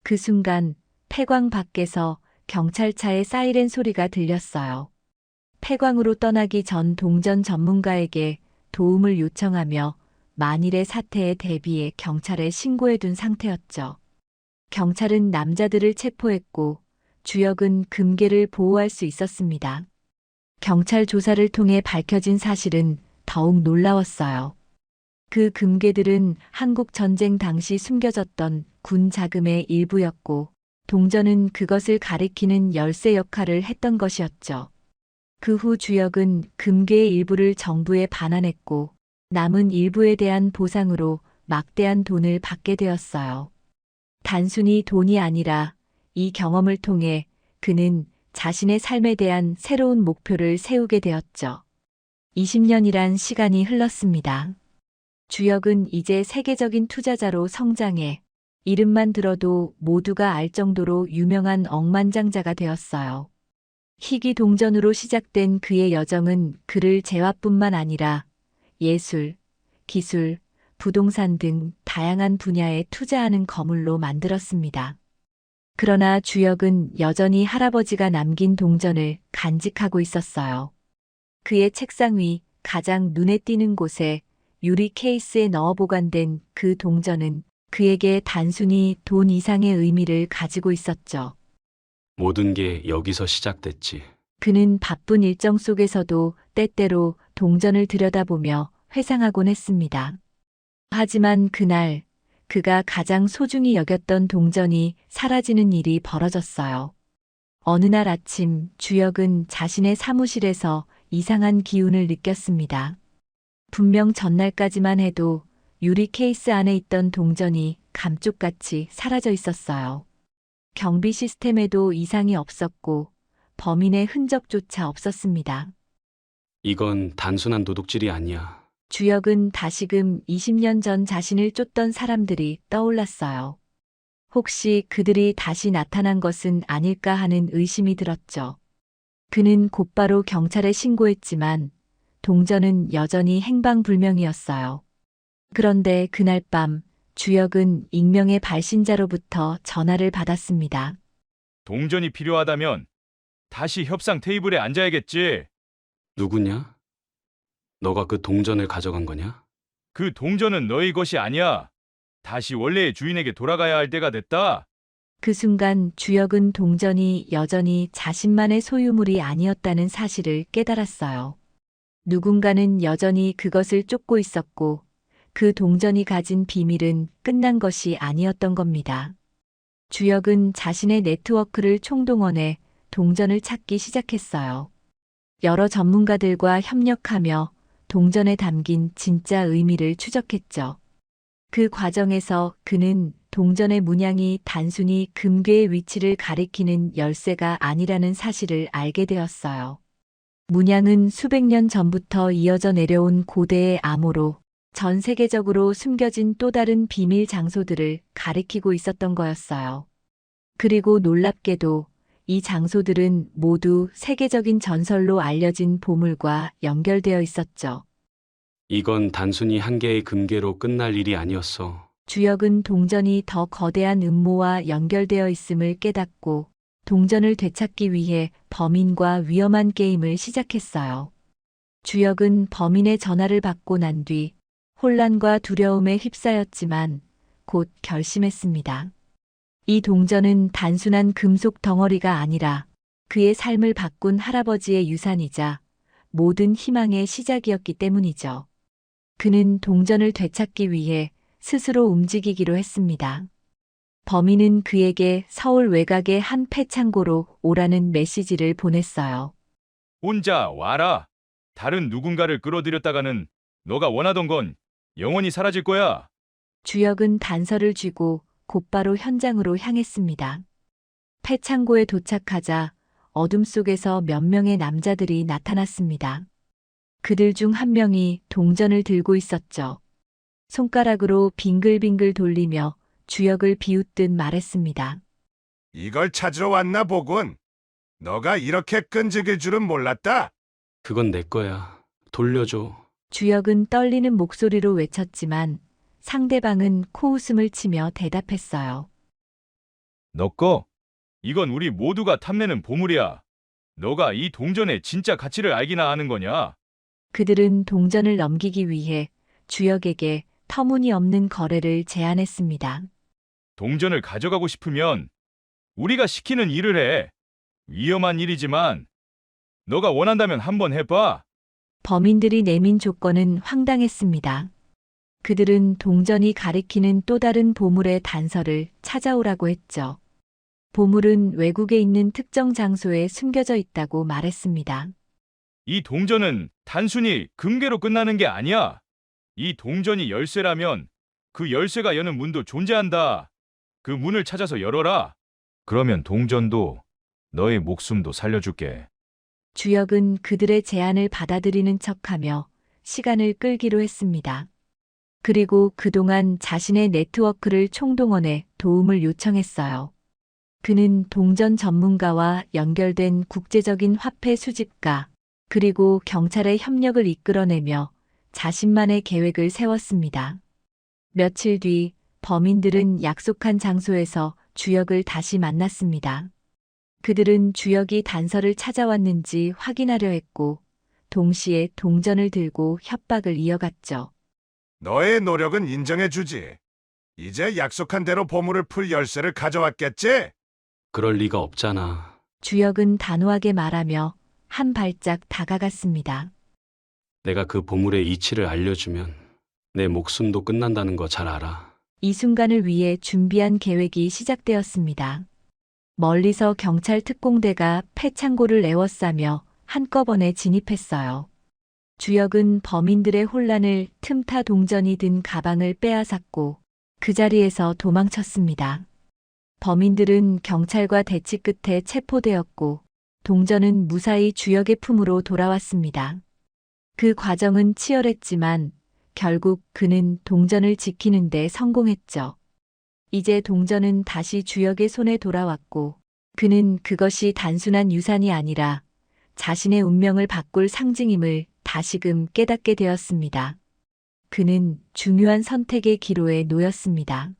그 순간 폐광 밖에서 경찰차의 사이렌 소리가 들렸어요. 폐광으로 떠나기 전 동전 전문가에게 도움을 요청하며 만일의 사태에 대비해 경찰에 신고해둔 상태였죠. 경찰은 남자들을 체포했고 주역은 금괴를 보호할 수 있었습니다. 경찰 조사를 통해 밝혀진 사실은 더욱 놀라웠어요. 그 금괴들은 한국 전쟁 당시 숨겨졌던 군 자금의 일부였고 동전은 그것을 가리키는 열쇠 역할을 했던 것이었죠. 그 후 주역은 금괴의 일부를 정부에 반환했고 남은 일부에 대한 보상으로 막대한 돈을 받게 되었어요. 단순히 돈이 아니라 이 경험을 통해 그는 자신의 삶에 대한 새로운 목표를 세우게 되었죠. 20년이란 시간이 흘렀습니다. 주역은 이제 세계적인 투자자로 성장해 이름만 들어도 모두가 알 정도로 유명한 억만장자가 되었어요. 희귀 동전으로 시작된 그의 여정은 그를 재화뿐만 아니라 예술, 기술, 부동산 등 다양한 분야에 투자하는 거물로 만들었습니다. 그러나 주역은 여전히 할아버지가 남긴 동전을 간직하고 있었어요. 그의 책상 위 가장 눈에 띄는 곳에 유리 케이스에 넣어 보관된 그 동전은 그에게 단순히 돈 이상의 의미를 가지고 있었죠. 모든 게 여기서 시작됐지. 그는 바쁜 일정 속에서도 때때로 동전을 들여다보며 회상하곤 했습니다. 하지만 그날 그가 가장 소중히 여겼던 동전이 사라지는 일이 벌어졌어요. 어느 날 아침 주역은 자신의 사무실에서 이상한 기운을 느꼈습니다. 분명 전날까지만 해도 유리 케이스 안에 있던 동전이 감쪽같이 사라져 있었어요. 경비 시스템에도 이상이 없었고 범인의 흔적조차 없었습니다. 이건 단순한 도둑질이 아니야. 주역은 다시금 20년 전 자신을 쫓던 사람들이 떠올랐어요. 혹시 그들이 다시 나타난 것은 아닐까 하는 의심이 들었죠. 그는 곧바로 경찰에 신고했지만 동전은 여전히 행방불명이었어요. 그런데 그날 밤 주역은 익명의 발신자로부터 전화를 받았습니다. 동전이 필요하다면 다시 협상 테이블에 앉아야겠지. 누구냐? 너가 그 동전을 가져간 거냐? 그 동전은 너희 것이 아니야. 다시 원래의 주인에게 돌아가야 할 때가 됐다. 그 순간 주역은 동전이 여전히 자신만의 소유물이 아니었다는 사실을 깨달았어요. 누군가는 여전히 그것을 쫓고 있었고 그 동전이 가진 비밀은 끝난 것이 아니었던 겁니다. 주역은 자신의 네트워크를 총동원해 동전을 찾기 시작했어요. 여러 전문가들과 협력하며 동전에 담긴 진짜 의미를 추적했죠. 그 과정에서 그는 동전의 문양이 단순히 금괴의 위치를 가리키는 열쇠가 아니라는 사실을 알게 되었어요. 문양은 수백 년 전부터 이어져 내려온 고대의 암호로 전 세계적으로 숨겨진 또 다른 비밀 장소들을 가리키고 있었던 거였어요. 그리고 놀랍게도 이 장소들은 모두 세계적인 전설로 알려진 보물과 연결되어 있었죠. 이건 단순히 한 개의 금괴로 끝날 일이 아니었어. 주역은 동전이 더 거대한 음모와 연결되어 있음을 깨닫고 동전을 되찾기 위해 범인과 위험한 게임을 시작했어요. 주역은 범인의 전화를 받고 난 뒤 혼란과 두려움에 휩싸였지만 곧 결심했습니다. 이 동전은 단순한 금속 덩어리가 아니라 그의 삶을 바꾼 할아버지의 유산이자 모든 희망의 시작이었기 때문이죠. 그는 동전을 되찾기 위해 스스로 움직이기로 했습니다. 범인은 그에게 서울 외곽의 한 폐창고로 오라는 메시지를 보냈어요. 혼자 와라. 다른 누군가를 끌어들였다가는 너가 원하던 건 영원히 사라질 거야. 주역은 단서를 쥐고 곧바로 현장으로 향했습니다. 폐창고에 도착하자 어둠 속에서 몇 명의 남자들이 나타났습니다. 그들 중 한 명이 동전을 들고 있었죠. 손가락으로 빙글빙글 돌리며 주역을 비웃듯 말했습니다. 이걸 찾으러 왔나 보군. 너가 이렇게 끈질길 줄은 몰랐다. 그건 내 거야. 돌려줘. 주역은 떨리는 목소리로 외쳤지만 상대방은 코웃음을 치며 대답했어요. 너 거? 이건 우리 모두가 탐내는 보물이야. 너가 이 동전의 진짜 가치를 알기나 하는 거냐? 그들은 동전을 넘기기 위해 주역에게 터무니없는 거래를 제안했습니다. 동전을 가져가고 싶으면 우리가 시키는 일을 해. 위험한 일이지만 너가 원한다면 한번 해봐. 범인들이 내민 조건은 황당했습니다. 그들은 동전이 가리키는 또 다른 보물의 단서를 찾아오라고 했죠. 보물은 외국에 있는 특정 장소에 숨겨져 있다고 말했습니다. 이 동전은 단순히 금괴로 끝나는 게 아니야. 이 동전이 열쇠라면 그 열쇠가 여는 문도 존재한다. 그 문을 찾아서 열어라. 그러면 동전도 너의 목숨도 살려줄게. 주역은 그들의 제안을 받아들이는 척하며 시간을 끌기로 했습니다. 그리고 그동안 자신의 네트워크를 총동원해 도움을 요청했어요. 그는 동전 전문가와 연결된 국제적인 화폐 수집가, 그리고 경찰의 협력을 이끌어내며 자신만의 계획을 세웠습니다. 며칠 뒤 범인들은 약속한 장소에서 주역을 다시 만났습니다. 그들은 주역이 단서를 찾아왔는지 확인하려 했고, 동시에 동전을 들고 협박을 이어갔죠. 너의 노력은 인정해주지. 이제 약속한 대로 보물을 풀 열쇠를 가져왔겠지? 그럴 리가 없잖아. 주역은 단호하게 말하며 한 발짝 다가갔습니다. 내가 그 보물의 이치를 알려주면 내 목숨도 끝난다는 거 잘 알아. 이 순간을 위해 준비한 계획이 시작되었습니다. 멀리서 경찰 특공대가 폐창고를 에워싸며 한꺼번에 진입했어요. 주역은 범인들의 혼란을 틈타 동전이 든 가방을 빼앗았고 그 자리에서 도망쳤습니다. 범인들은 경찰과 대치 끝에 체포되었고 동전은 무사히 주역의 품으로 돌아왔습니다. 그 과정은 치열했지만 결국 그는 동전을 지키는 데 성공했죠. 이제 동전은 다시 주역의 손에 돌아왔고 그는 그것이 단순한 유산이 아니라 자신의 운명을 바꿀 상징임을 다시금 깨닫게 되었습니다. 그는 중요한 선택의 기로에 놓였습니다.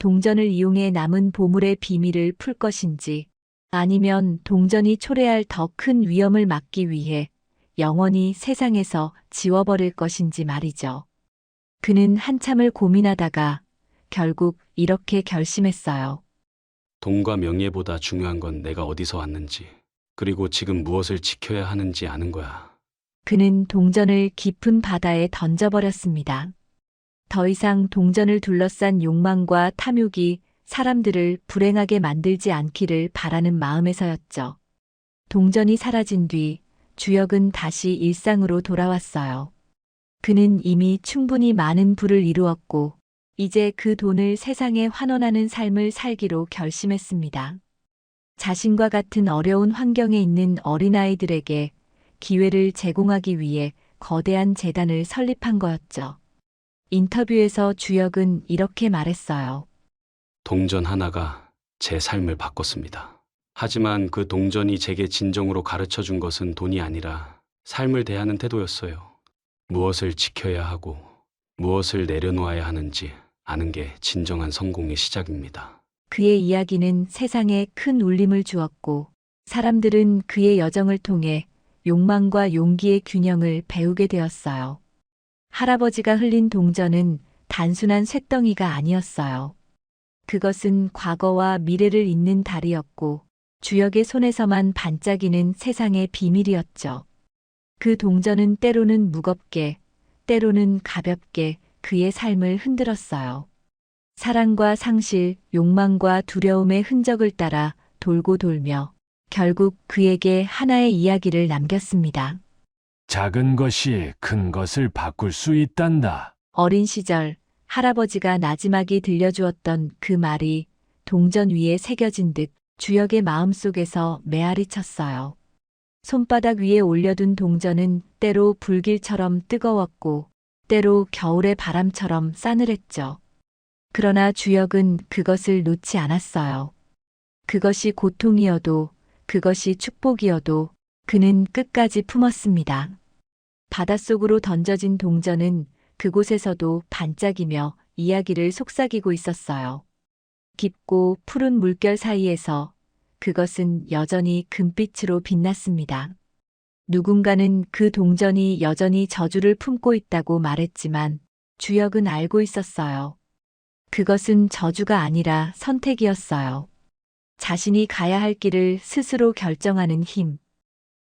동전을 이용해 남은 보물의 비밀을 풀 것인지 아니면 동전이 초래할 더 큰 위험을 막기 위해 영원히 세상에서 지워버릴 것인지 말이죠. 그는 한참을 고민하다가 결국 이렇게 결심했어요. 돈과 명예보다 중요한 건 내가 어디서 왔는지, 그리고 지금 무엇을 지켜야 하는지 아는 거야. 그는 동전을 깊은 바다에 던져버렸습니다. 더 이상 동전을 둘러싼 욕망과 탐욕이 사람들을 불행하게 만들지 않기를 바라는 마음에서였죠. 동전이 사라진 뒤 주역은 다시 일상으로 돌아왔어요. 그는 이미 충분히 많은 부를 이루었고 이제 그 돈을 세상에 환원하는 삶을 살기로 결심했습니다. 자신과 같은 어려운 환경에 있는 어린아이들에게 기회를 제공하기 위해 거대한 재단을 설립한 거였죠. 인터뷰에서 주역은 이렇게 말했어요. 동전 하나가 제 삶을 바꿨습니다. 하지만 그 동전이 제게 진정으로 가르쳐 준 것은 돈이 아니라 삶을 대하는 태도였어요. 무엇을 지켜야 하고 무엇을 내려놓아야 하는지 아는 게 진정한 성공의 시작입니다. 그의 이야기는 세상에 큰 울림을 주었고 사람들은 그의 여정을 통해 욕망과 용기의 균형을 배우게 되었어요. 할아버지가 흘린 동전은 단순한 쇳덩이가 아니었어요. 그것은 과거와 미래를 잇는 달이었고 주역의 손에서만 반짝이는 세상의 비밀이었죠. 그 동전은 때로는 무겁게, 때로는 가볍게 그의 삶을 흔들었어요. 사랑과 상실, 욕망과 두려움의 흔적을 따라 돌고 돌며 결국 그에게 하나의 이야기를 남겼습니다. 작은 것이 큰 것을 바꿀 수 있단다. 어린 시절 할아버지가 나지막이 들려주었던 그 말이 동전 위에 새겨진 듯 주역의 마음속에서 메아리 쳤어요. 손바닥 위에 올려둔 동전은 때로 불길처럼 뜨거웠고 때로 겨울의 바람처럼 싸늘했죠. 그러나 주역은 그것을 놓지 않았어요. 그것이 고통이어도 그것이 축복이어도 그는 끝까지 품었습니다. 바닷속으로 던져진 동전은 그곳에서도 반짝이며 이야기를 속삭이고 있었어요. 깊고 푸른 물결 사이에서 그것은 여전히 금빛으로 빛났습니다. 누군가는 그 동전이 여전히 저주를 품고 있다고 말했지만 주역은 알고 있었어요. 그것은 저주가 아니라 선택이었어요. 자신이 가야 할 길을 스스로 결정하는 힘.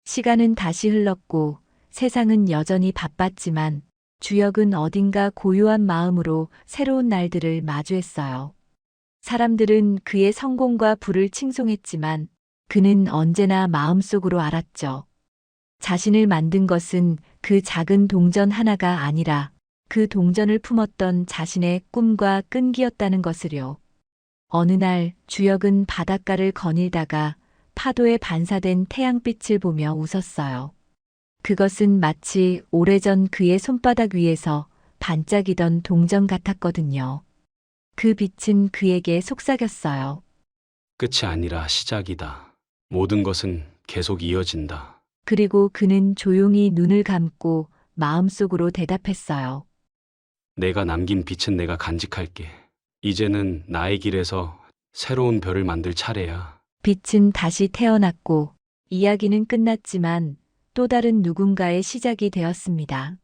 시간은 다시 흘렀고 세상은 여전히 바빴지만 주역은 어딘가 고요한 마음으로 새로운 날들을 마주했어요. 사람들은 그의 성공과 부를 칭송했지만 그는 언제나 마음속으로 알았죠. 자신을 만든 것은 그 작은 동전 하나가 아니라 그 동전을 품었던 자신의 꿈과 끈기였다는 것을요. 어느 날 주역은 바닷가를 거닐다가 파도에 반사된 태양빛을 보며 웃었어요. 그것은 마치 오래전 그의 손바닥 위에서 반짝이던 동전 같았거든요. 그 빛은 그에게 속삭였어요. 끝이 아니라 시작이다. 모든 것은 계속 이어진다. 그리고 그는 조용히 눈을 감고 마음속으로 대답했어요. 내가 남긴 빛은 내가 간직할게. 이제는 나의 길에서 새로운 별을 만들 차례야. 빛은 다시 태어났고 이야기는 끝났지만 또 다른 누군가의 시작이 되었습니다.